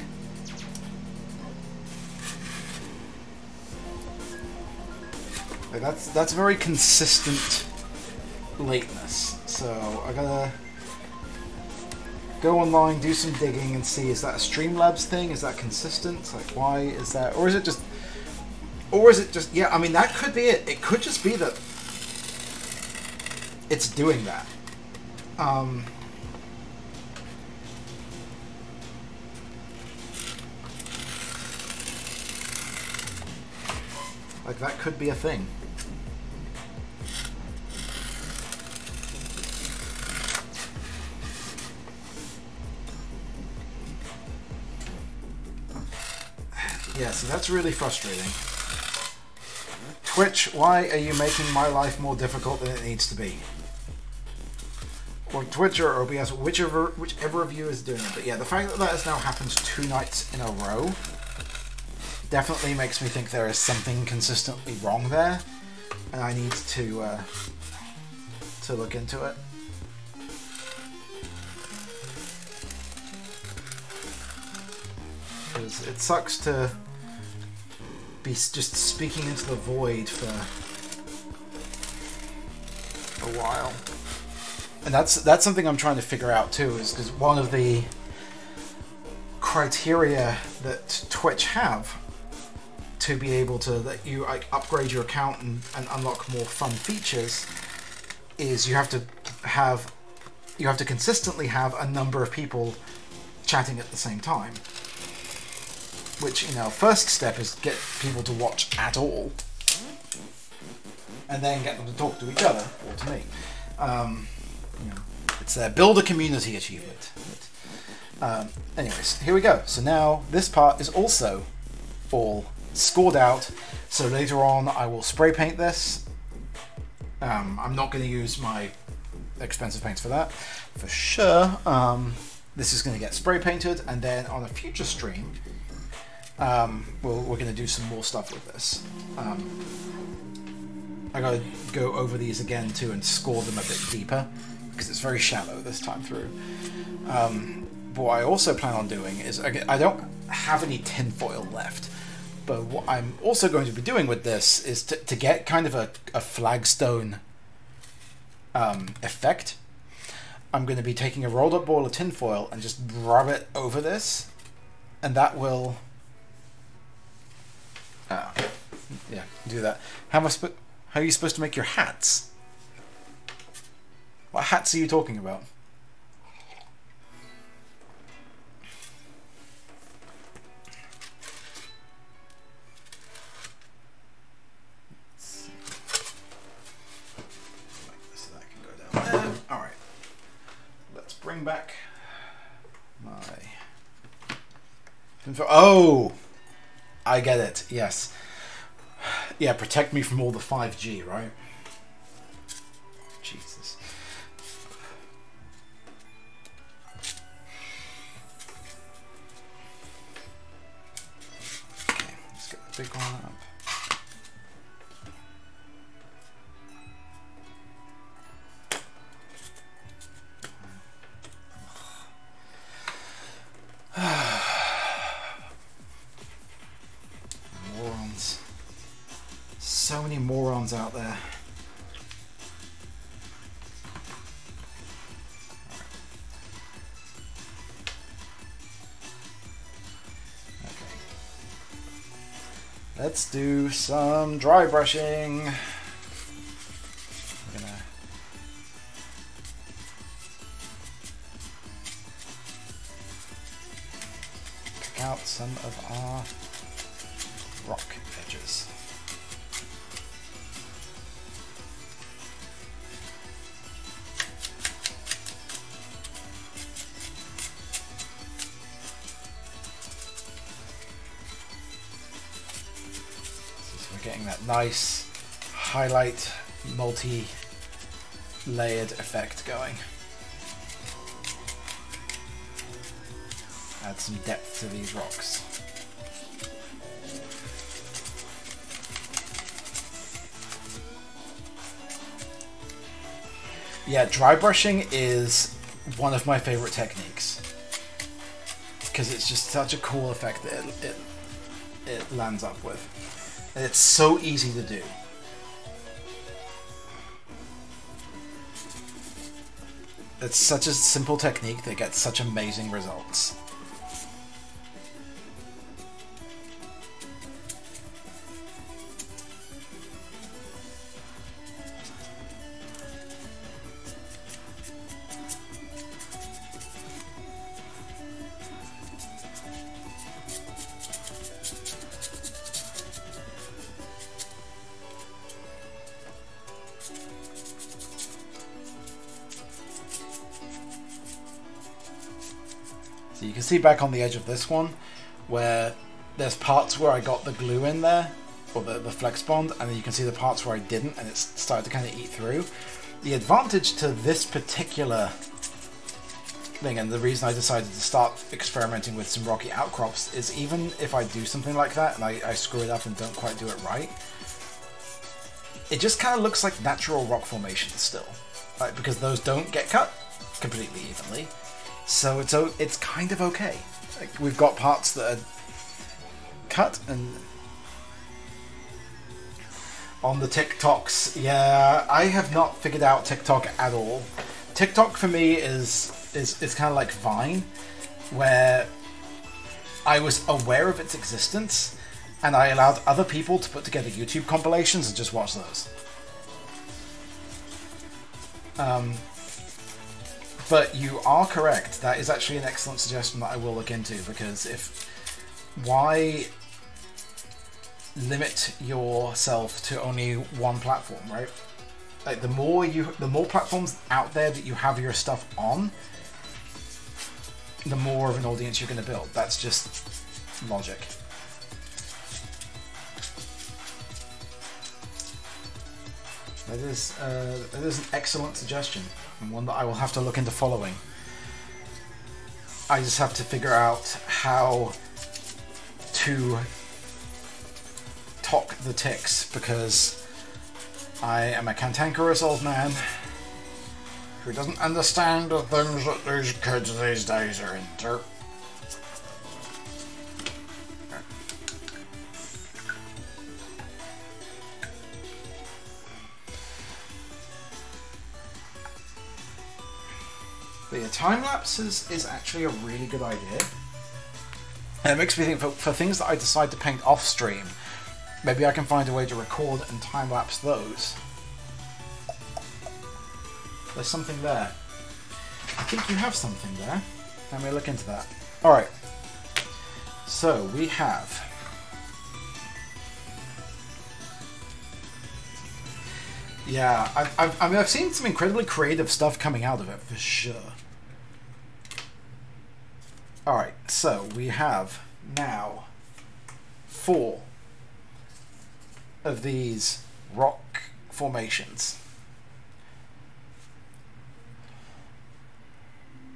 Like that's very consistent lateness. So I gotta go online, do some digging, and see, is that a Streamlabs thing? Is that consistent? Like, why is that? Or is it just... Yeah, I mean, that could be it. It could just be that it's doing that. Like, that could be a thing. Yeah, so that's really frustrating. Twitch, why are you making my life more difficult than it needs to be? Or Twitch or OBS, whichever of you is doing it. But yeah, the fact that that has now happened 2 nights in a row definitely makes me think there is something consistently wrong there, and I need to look into it. Because it sucks to be just speaking into the void for a while. And that's something I'm trying to figure out too, is because one of the criteria that Twitch have to be able to let you upgrade your account and unlock more fun features is you have to consistently have a number of people chatting at the same time. Which, you know, first step is get people to watch at all, and then get them to talk to each other, or to me. You know, it's a build a community achievement. But, anyways, here we go. So now this part is also all scored out. So later on I will spray paint this. I'm not going to use my expensive paints for that, for sure. This is going to get spray painted, and then on a future stream, we're going to do some more stuff with this. I got to go over these again too and score them a bit deeper, because it's very shallow this time through. But what I also plan on doing is, I don't have any tinfoil left, but what I'm also going to be doing with this is to get kind of a flagstone effect. I'm going to be taking a rolled up ball of tinfoil and just rub it over this, and that will... yeah, do that. How are you supposed to make your hats? What hats are you talking about? So that can go down there. All right. Let's bring back my... Oh! I get it, yes. Yeah, protect me from all the 5G, right? Jesus. Okay, let's get the big one up. Morons. So many morons out there. Okay. Let's do some dry brushing. I'm gonna pick out some of our rock edges. So we're getting that nice highlight, multi-layered effect going. Add some depth to these rocks. Yeah, dry brushing is one of my favorite techniques because it's just such a cool effect that it lands up with. And it's so easy to do. It's such a simple technique that gets such amazing results. So you can see back on the edge of this one where there's parts where I got the glue in there, or the flex bond, and then you can see the parts where I didn't, and it's started to kind of eat through. The advantage to this particular thing, and the reason I decided to start experimenting with some rocky outcrops, is even if I do something like that and I screw it up and don't quite do it right, it just kind of looks like natural rock formations still, right? Because those don't get cut completely evenly. So it's kind of okay. Like, we've got parts that are cut, and on the TikToks, yeah, I have not figured out TikTok at all. TikTok for me is kind of like Vine, where I was aware of its existence and I allowed other people to put together YouTube compilations and just watch those. But you are correct. That is actually an excellent suggestion that I will look into, because why limit yourself to only one platform, right? Like, the more platforms out there that you have your stuff on, the more of an audience you're going to build. That's just logic. That is an excellent suggestion, and one that I will have to look into following. I just have to figure out how to talk the ticks, because I am a cantankerous old man who doesn't understand the things that these kids these days are into. But yeah, time-lapse is actually a really good idea. And it makes me think, for things that I decide to paint off-stream, maybe I can find a way to record and time-lapse those. There's something there. I think you have something there. Let me look into that. Alright. So, we have... Yeah, I mean, I've seen some incredibly creative stuff coming out of it, for sure. Alright, so we have now 4 of these rock formations.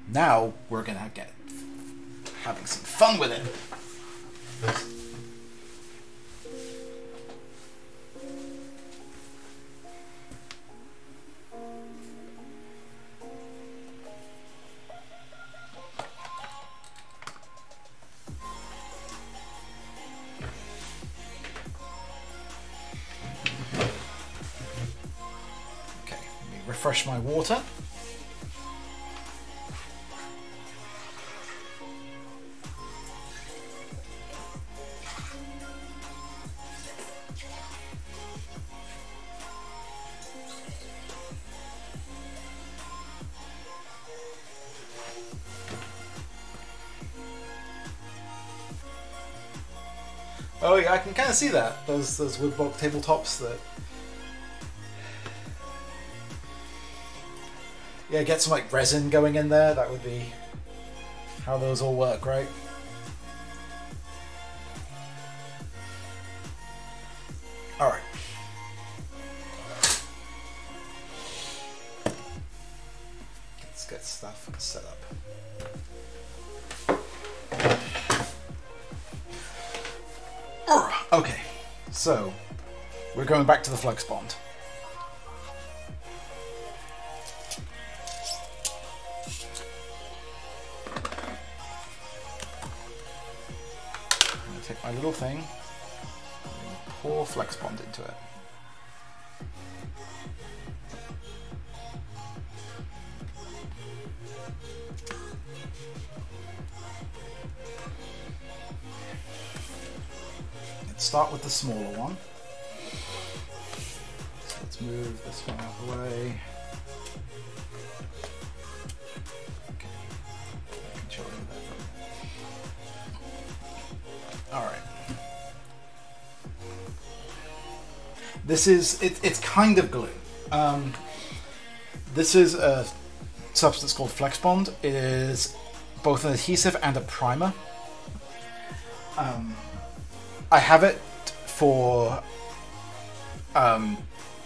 Now we're gonna get having some fun with it. Refresh my water. Oh yeah, I can kind of see that. Those woodblock tabletops that... Yeah, get some like resin going in there. That would be how those all work, right? All right. Let's get stuff set up. Okay, so we're going back to the flex bond. My little thing, and pour flex bond into it. Let's start with the smaller one. So let's move this one out of the way. Okay. I can show you that for a minute. All right. This is, it's kind of glue. This is a substance called Flex Bond. It is both an adhesive and a primer. I have it for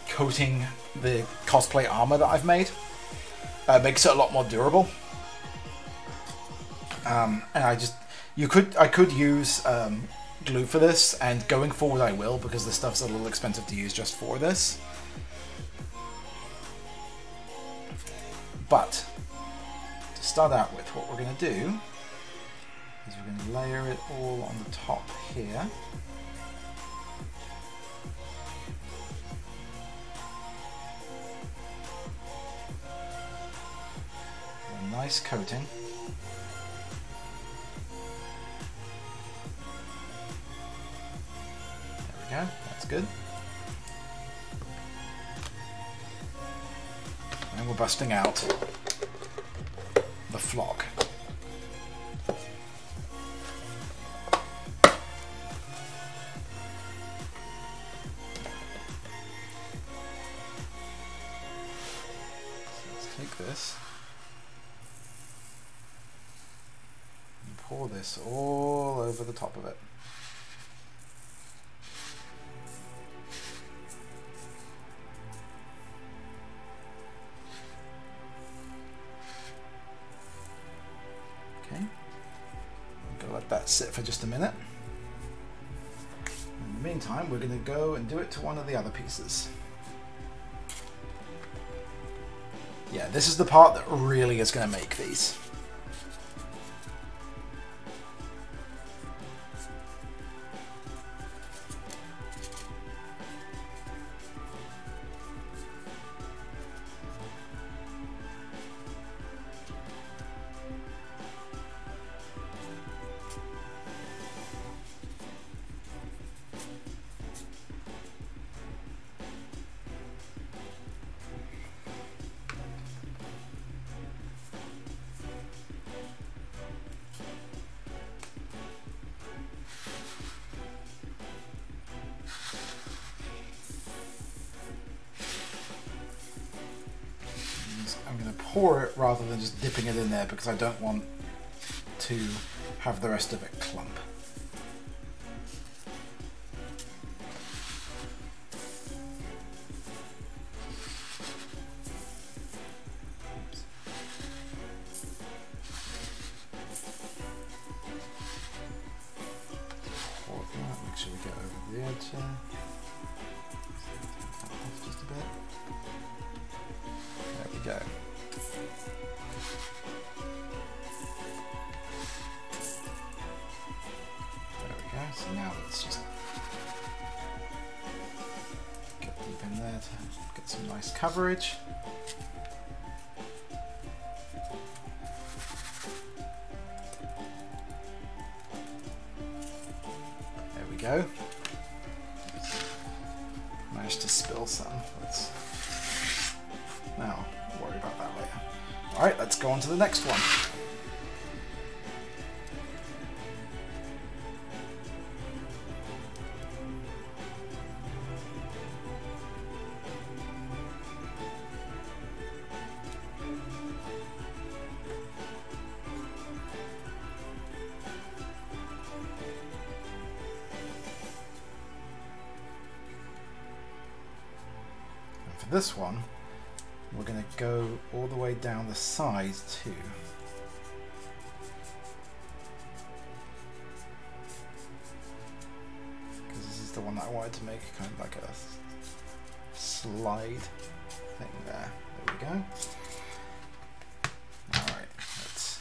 coating the cosplay armor that I've made. Makes it a lot more durable. And I could use glue for this, and going forward I will, because this stuff's a little expensive to use just for this. But to start out with, what we're going to do is we're going to layer it all on the top here. A nice coating. There we go, that's good. And we're busting out the flock. So let's take this and pour this all over the top of it. That sit for just a minute. In the meantime, we're going to go and do it to one of the other pieces. Yeah, this is the part that really is going to make these. I'm going to pour it rather than just dipping it in there, because I don't want to have the rest of it clump. Oops. Pour that, make sure we get over the edge there. Just a bit. There we go. There we go. So now let's just get deep in there to get some nice coverage. There we go. Managed to spill some. Now, we'll worry about that later. Alright, let's go on to the next one. And for this one, we're going to go all the way down the side too. Because this is the one that I wanted to make kind of like a slide thing there. There we go. Alright, let's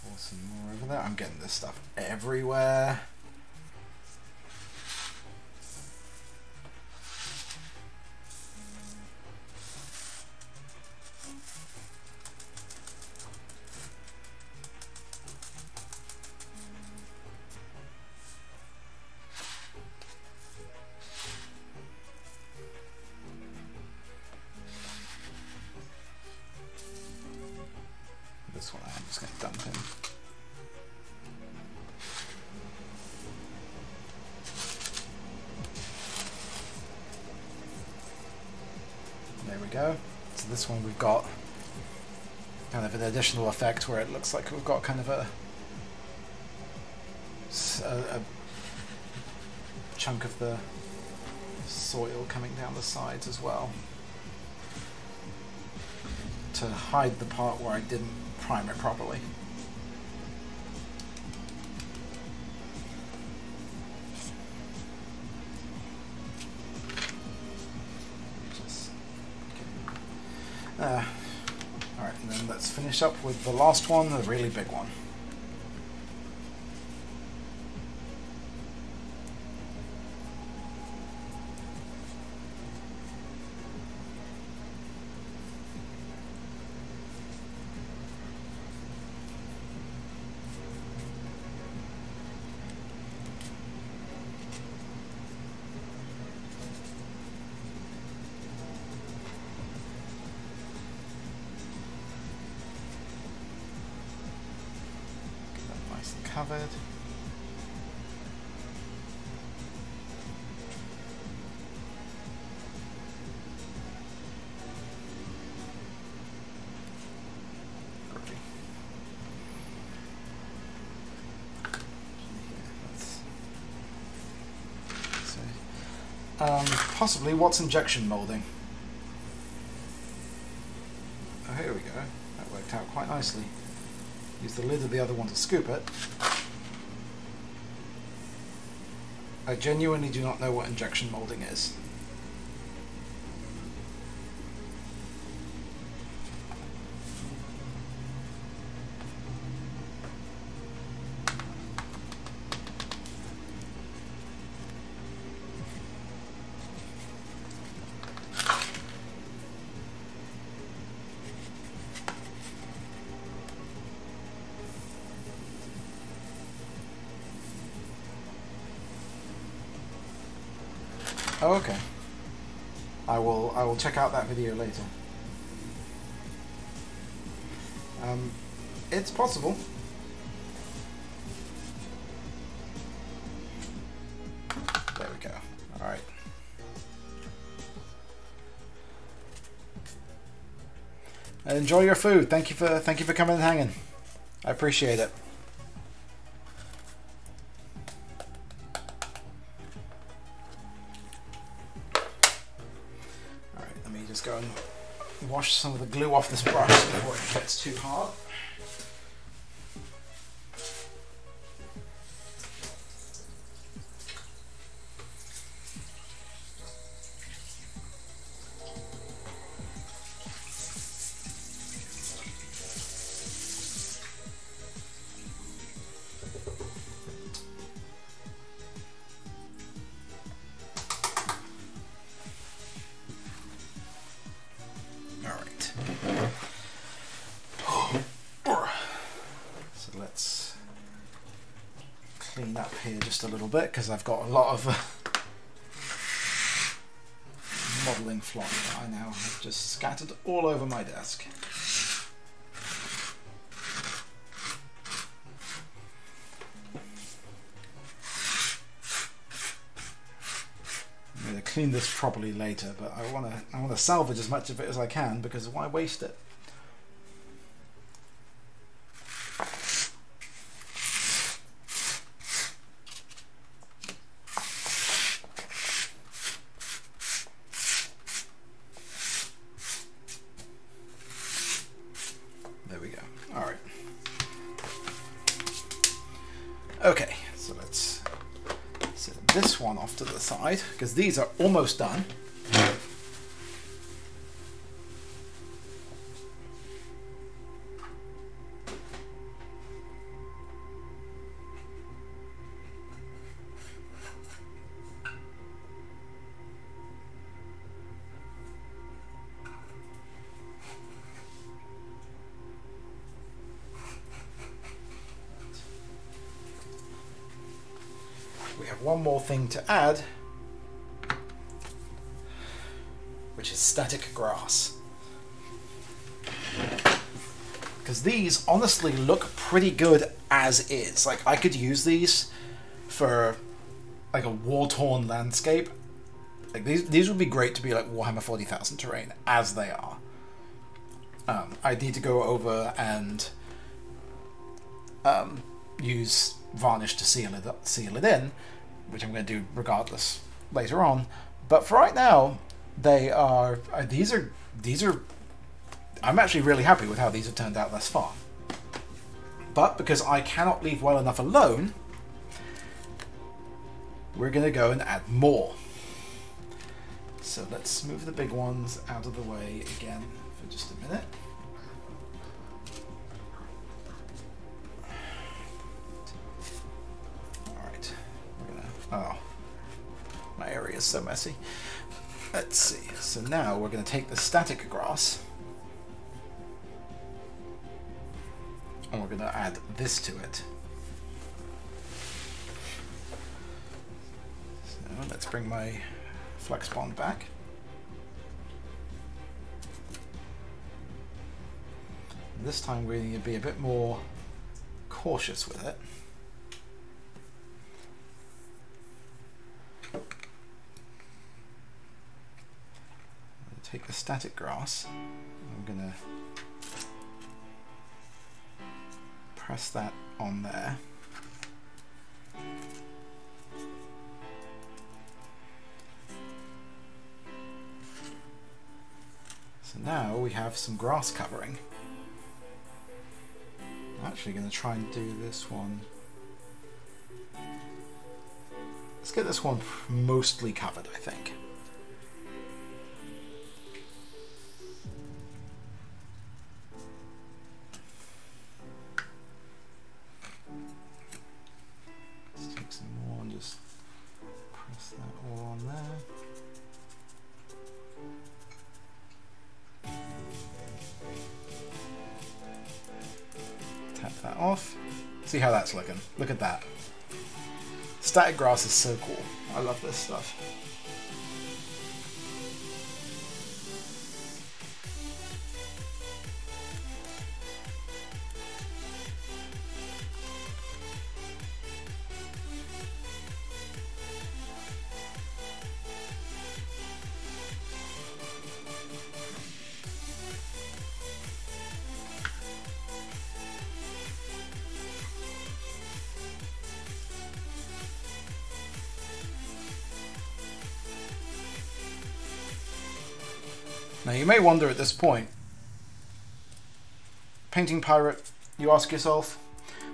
pour some more over there. I'm getting this stuff everywhere. There we go. So this one we've got kind of an additional effect where it looks like we've got kind of a chunk of the soil coming down the sides as well, to hide the part where I didn't prime it properly. Alright, and then let's finish up with the last one, the really big one. Covered. Possibly what's injection molding? Oh, here we go. That worked out quite nicely. Use the lid of the other one to scoop it. I genuinely do not know what injection molding is. Oh, okay. I will check out that video later. It's possible. There we go. All right. And enjoy your food. Thank you for coming and hanging. I appreciate it. Go and wash some of the glue off this brush before it gets too hard. Clean up here just a little bit because I've got a lot of modelling flop that I now have just scattered all over my desk. I'm going to clean this properly later, but I want to salvage as much of it as I can because why waste it? Okay, so let's set this one off to the side because these are almost done. We have one more thing to add, which is static grass. Because these honestly look pretty good as is. Like, I could use these for like a war-torn landscape Like these would be great to be like Warhammer 40,000 terrain as they are. I need to go over and use varnish to seal it in, which I'm going to do regardless later on. But for right now, they are these are. I'm actually really happy with how these have turned out thus far. But because I cannot leave well enough alone, we're going to go and add more. So let's move the big ones out of the way again for just a minute. Alright, we're gonna... Oh, my area is so messy. Let's see, so now we're going to take the static grass and we're going to add this to it. So let's bring my flex bond back. This time we need to be a bit more cautious with it. Take the static grass. I'm gonna press that on there. So now we have some grass covering. I'm actually going to try and do this one. Let's get this one mostly covered, I think. Let's take some more and just press that all on there. Tap that off. See how that's looking. Look at that. Static grass is so cool. I love this stuff. Now you may wonder at this point, Painting Pirate, you ask yourself,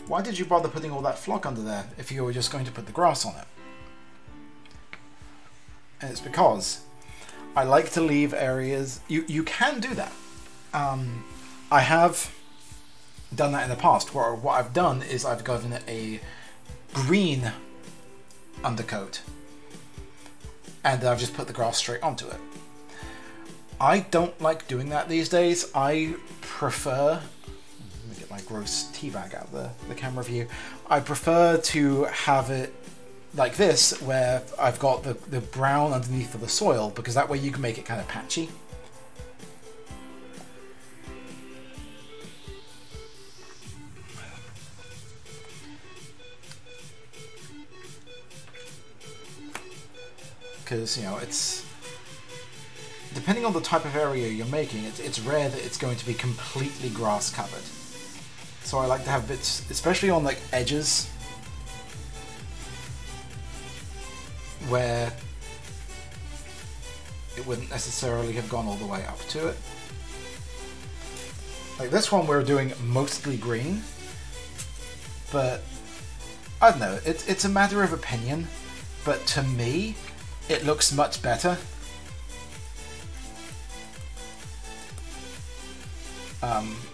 why did you bother putting all that flock under there if you were just going to put the grass on it? And it's because I like to leave areas, you can do that. I have done that in the past, where what I've done is I've given it a green undercoat and then I've just put the grass straight onto it. I don't like doing that these days. I prefer, let me get my gross tea bag out of the camera view. I prefer to have it like this, where I've got the brown underneath of the soil, because that way you can make it kind of patchy. Because, you know, it's... depending on the type of area you're making, it's rare that it's going to be completely grass covered. So I like to have bits, especially on like edges, where it wouldn't necessarily have gone all the way up to it. Like this one we're doing mostly green, but I don't know, it's a matter of opinion, but to me it looks much better.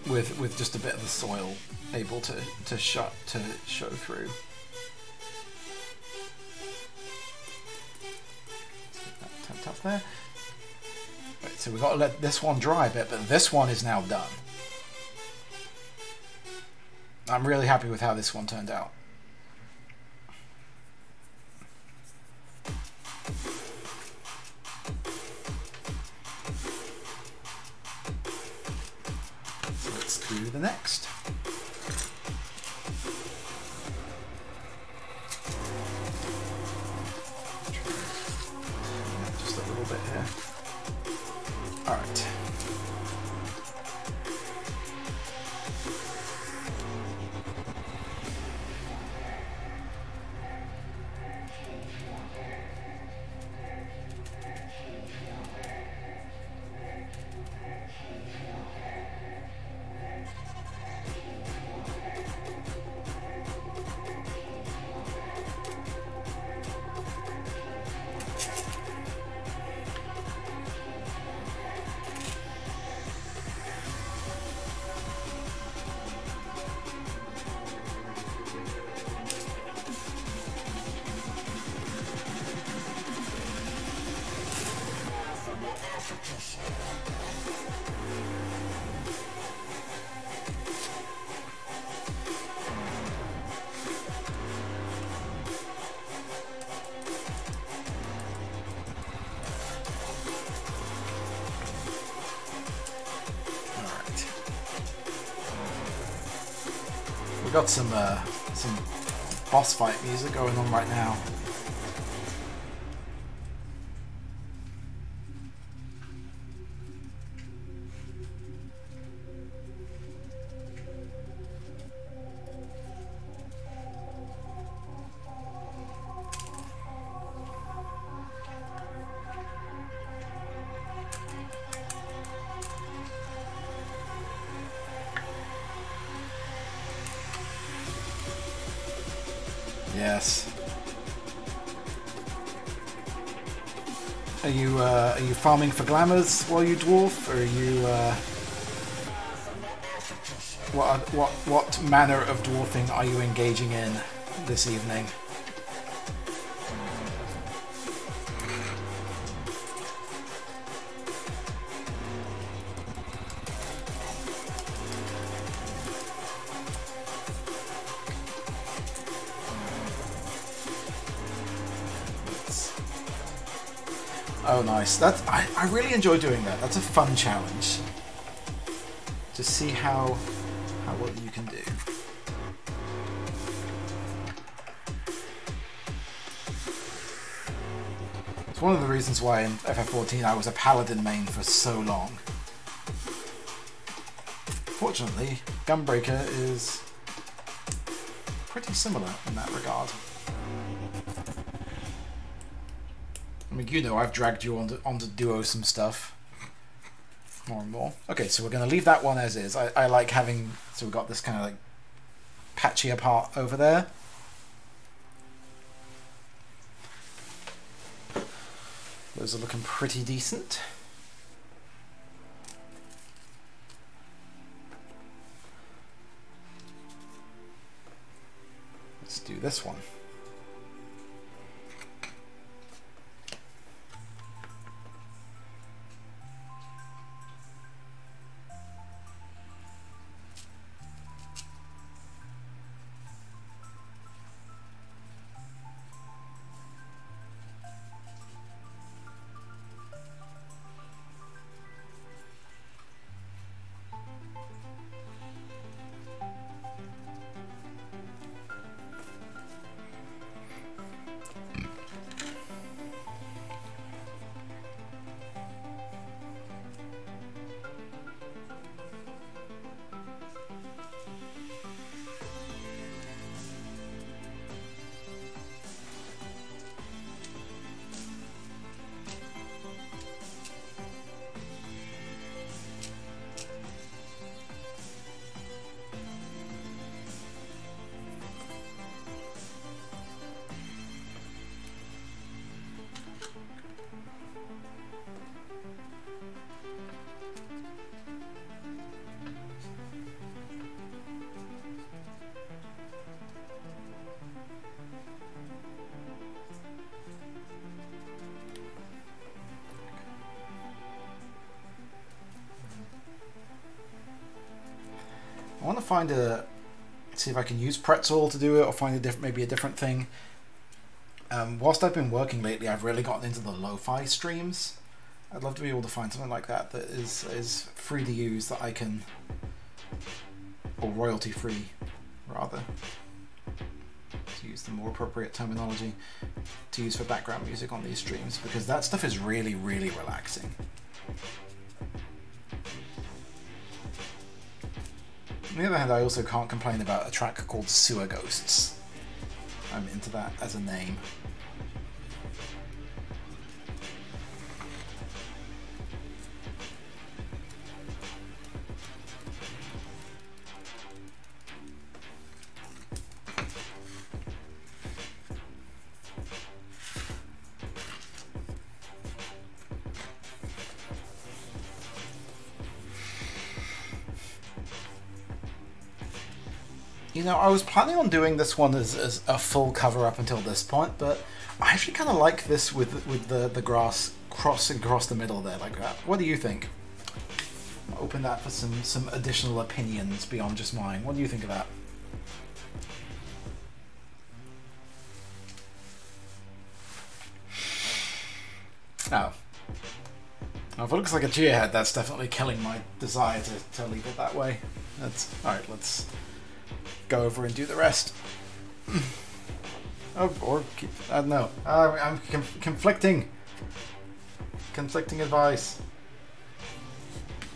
With just a bit of the soil able to show through. Tapped up there. Right, so we've got to let this one dry a bit, but this one is now done. I'm really happy with how this one turned out. Do the next. Just a got some boss fight music going on right now. Yes. Are you farming for glamours while you dwarf, or are you what manner of dwarfing are you engaging in this evening? Oh, nice. I really enjoy doing that. That's a fun challenge. To see how well you can do. It's one of the reasons why in FF14 I was a paladin main for so long. Fortunately, Gunbreaker is pretty similar in that regard. I mean, you know, I've dragged you onto Duo some stuff. More and more. Okay, so we're going to leave that one as is. I like having... So we've got this kind of like patchier part over there. Those are looking pretty decent. Let's do this one. I want to find see if I can use Pretzel to do it, or find maybe a different thing. Whilst I've been working lately, I've really gotten into the lo-fi streams. I'd love to be able to find something like that that is free to use, that I can, or royalty free, rather, to use the more appropriate terminology, to use for background music on these streams, because that stuff is really, really relaxing. On the other hand, I also can't complain about a track called Sewer Ghosts. I'm into that as a name. You know, I was planning on doing this one as a full cover up until this point, but I actually kind of like this with the grass crossing across the middle there like that. What do you think? I'll open that for some additional opinions beyond just mine. What do you think of that? Oh. Now, if it looks like a gearhead, that's definitely killing my desire to leave it that way. That's alright. Let's go over and do the rest. Oh, or I don't know. I'm conflicting advice.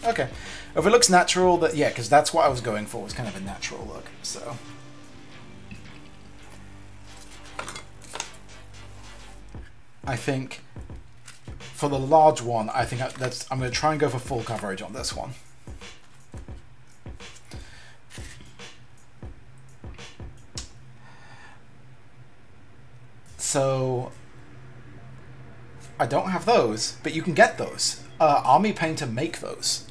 Okay, if it looks natural, that yeah, because that's what I was going for. Was kind of a natural look. So. I think for the large one, I think I'm going to try and go for full coverage on this one. So I don't have those, but you can get those. Army Painter make those,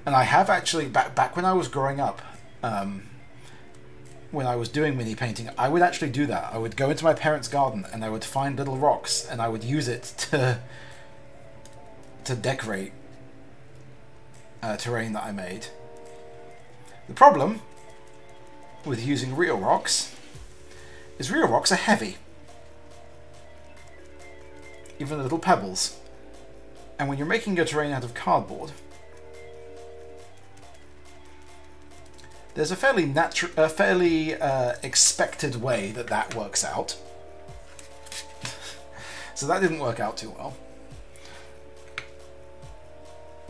and I have actually back when I was growing up. When I was doing mini painting, I would actually do that. I would go into my parents' garden and I would find little rocks and I would use it to decorate terrain that I made. The problem with using real rocks is real rocks are heavy. Even little pebbles. And when you're making your terrain out of cardboard, there's a fairly expected way that works out. So that didn't work out too well.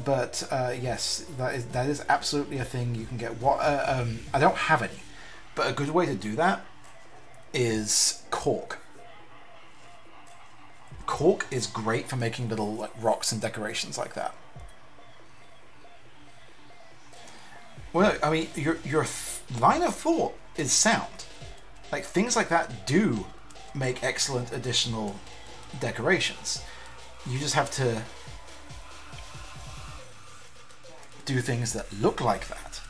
But yes, that is absolutely a thing you can get. I don't have any, but a good way to do that is cork. Cork is great for making little rocks and decorations like that. Well, I mean, your line of thought is sound. Like, things like that do make excellent additional decorations. You just have to do things that look like that.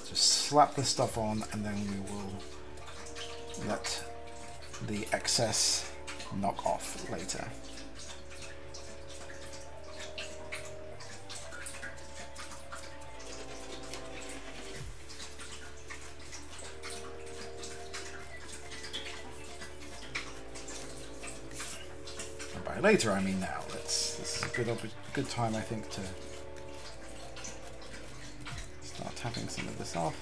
Just slap this stuff on, and then we will let the excess knock off later. And by later, I mean now. This is a good time, I think, to tapping some of this off.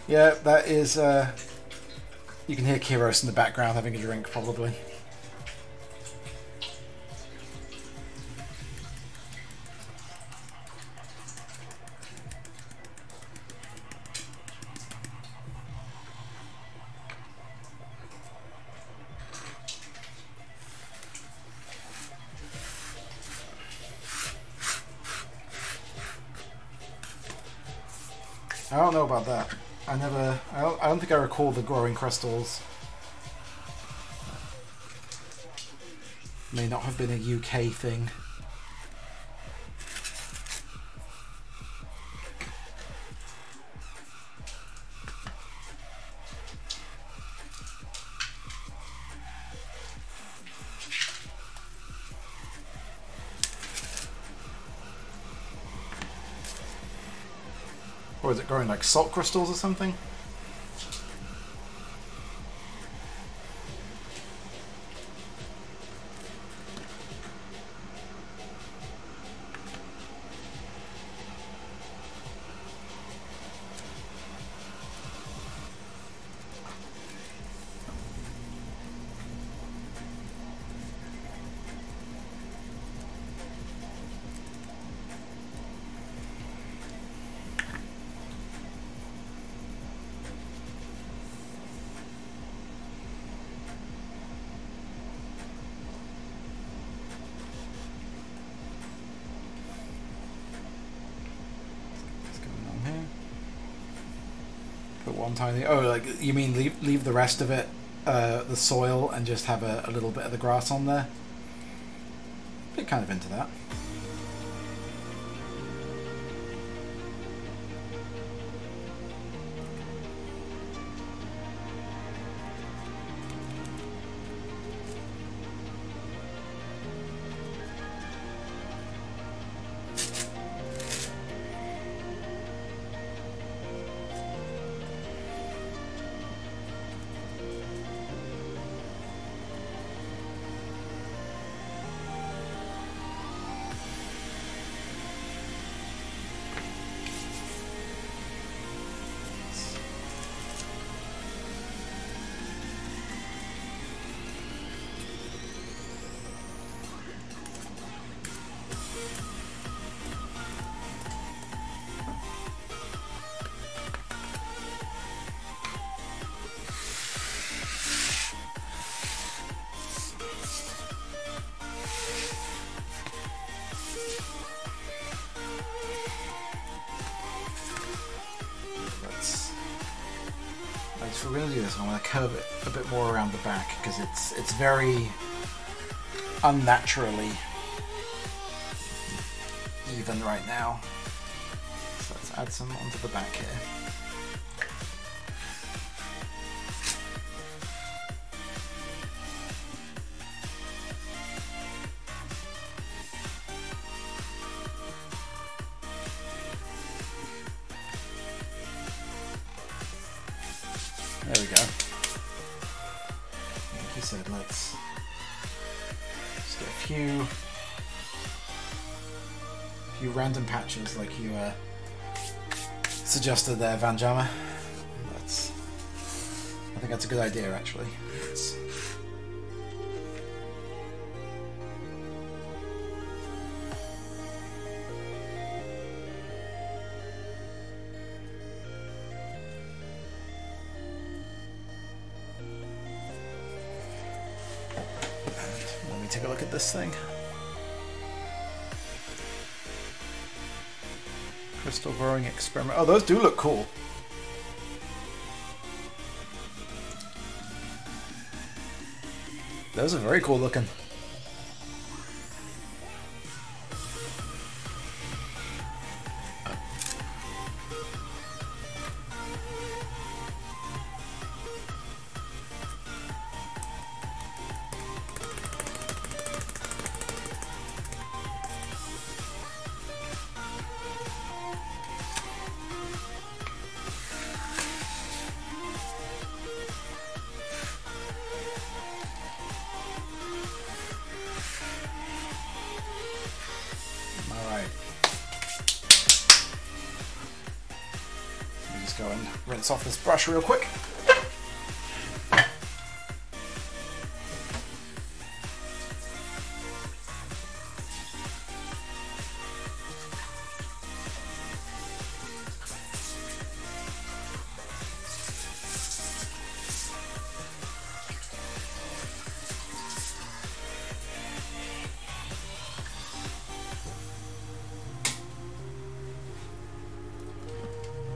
Yeah, that is, you can hear Kiros in the background having a drink, probably. I don't know about that. I don't think I recall the growing crystals. May not have been a UK thing. Or is it growing like salt crystals or something? one tiny... Oh, like, you mean leave the rest of it, the soil, and just have a little bit of the grass on there? Be kind of into that. If we're going to do this, I'm going to curve it a bit more around the back because it's very unnaturally even right now. So let's add some onto the back here. There we go. Like you said, let's just get a few random patches like you suggested there, Van Jammer. I think that's a good idea, actually. Take a look at this thing. Crystal growing experiment. Oh, those do look cool. Those are very cool looking. Go and rinse off this brush real quick.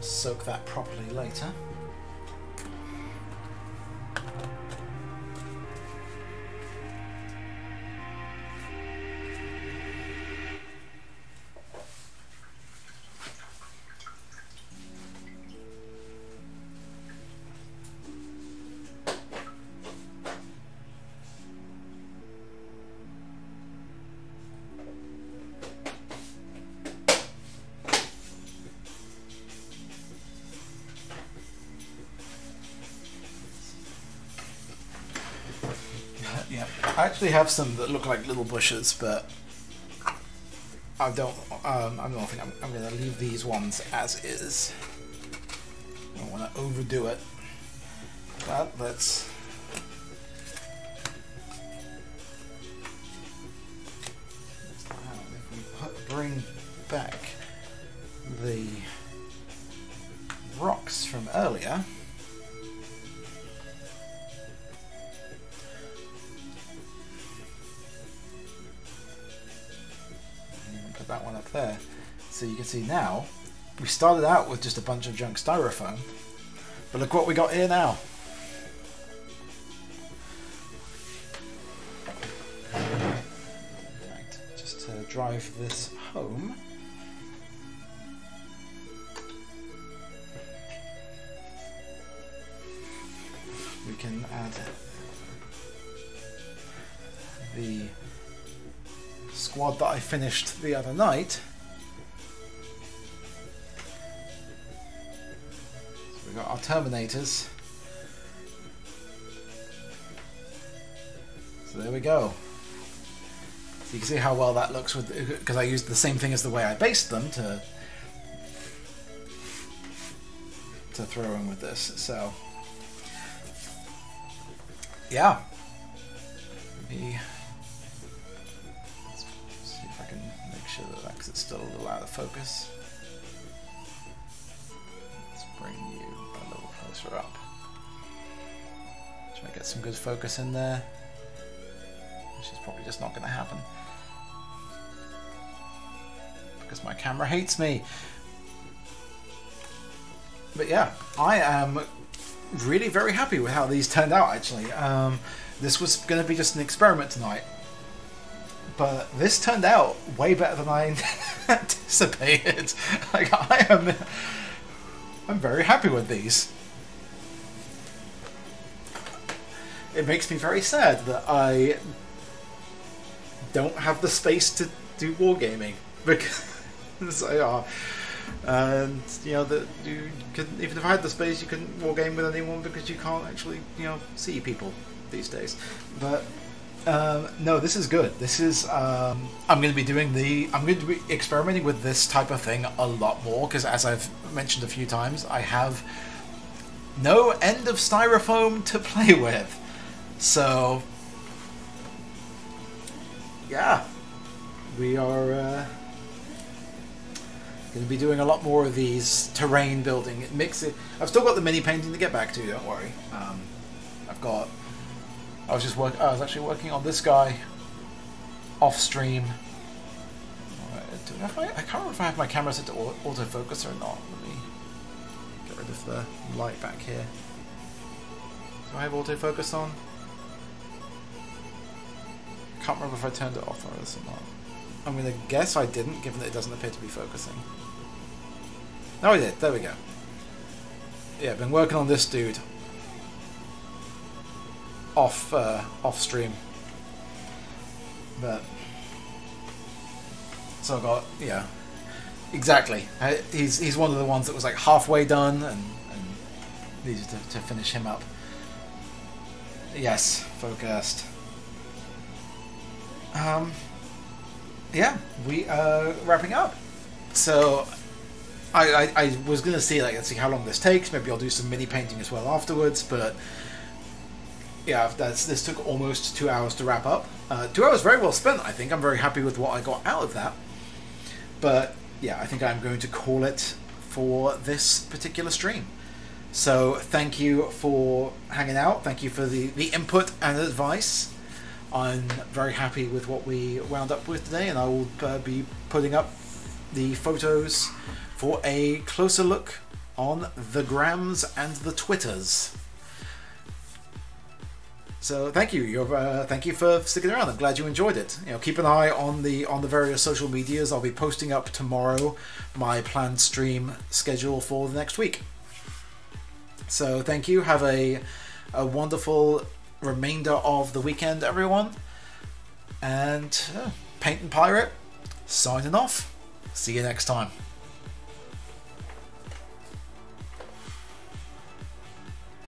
Soak that properly later. Yeah, I actually have some that look like little bushes, but I don't think I'm going to leave these ones as is. I don't want to overdo it. But let's if we bring back the rocks from earlier. That one up there, so you can see now we started out with just a bunch of junk styrofoam, But look what we got here now. Right, just to drive this home. We can add the squad that I finished the other night. So we've got our Terminators. So there we go. So you can see how well that looks with, because I used the same thing as the way I based them to throw in with this. So yeah. Let's see if I can make sure that because it's still a little out of focus. Let's bring you a little closer up. Try to get some good focus in there, which is probably just not going to happen because my camera hates me. But yeah, I am really very happy with how these turned out, actually. This was going to be just an experiment tonight, but this turned out way better than I anticipated. Like, I'm very happy with these. It makes me very sad that I don't have the space to do wargaming, because and you know that you couldn't, even if I had the space, you couldn't wargame with anyone because you can't actually, you know, see people these days. But no, this is good. This is I'm going to be experimenting with this type of thing a lot more, because as I've mentioned a few times, I have no end of styrofoam to play with. So yeah, we are going to be doing a lot more of these terrain building. I've still got the mini painting to get back to, don't worry. I was actually working on this guy off stream. I can't remember if I have my camera set to autofocus or not. Let me get rid of the light back here. Do I have autofocus on? I can't remember if I turned it off or not. I'm going to guess I didn't, given that it doesn't appear to be focusing. No, I did. There we go. Yeah, I've been working on this dude off stream, but so I got, yeah, exactly. He's one of the ones that was like halfway done and needed to finish him up. Yes, focused. Yeah, we are wrapping up. So I was gonna see, like, let's see how long this takes. Maybe I'll do some mini painting as well afterwards, but yeah, this took almost 2 hours to wrap up. 2 hours very well spent, I think. I'm very happy with what I got out of that. But yeah, I think I'm going to call it for this particular stream. So thank you for hanging out. Thank you for the input and advice. I'm very happy with what we wound up with today, and I will be putting up the photos for a closer look on the Grams and the Twitters. So thank you. Thank you for sticking around. I'm glad you enjoyed it. You know, keep an eye on the various social medias. I'll be posting up tomorrow my planned stream schedule for the next week. So thank you. Have a wonderful remainder of the weekend, everyone. And Paint and Pirate signing off. See you next time.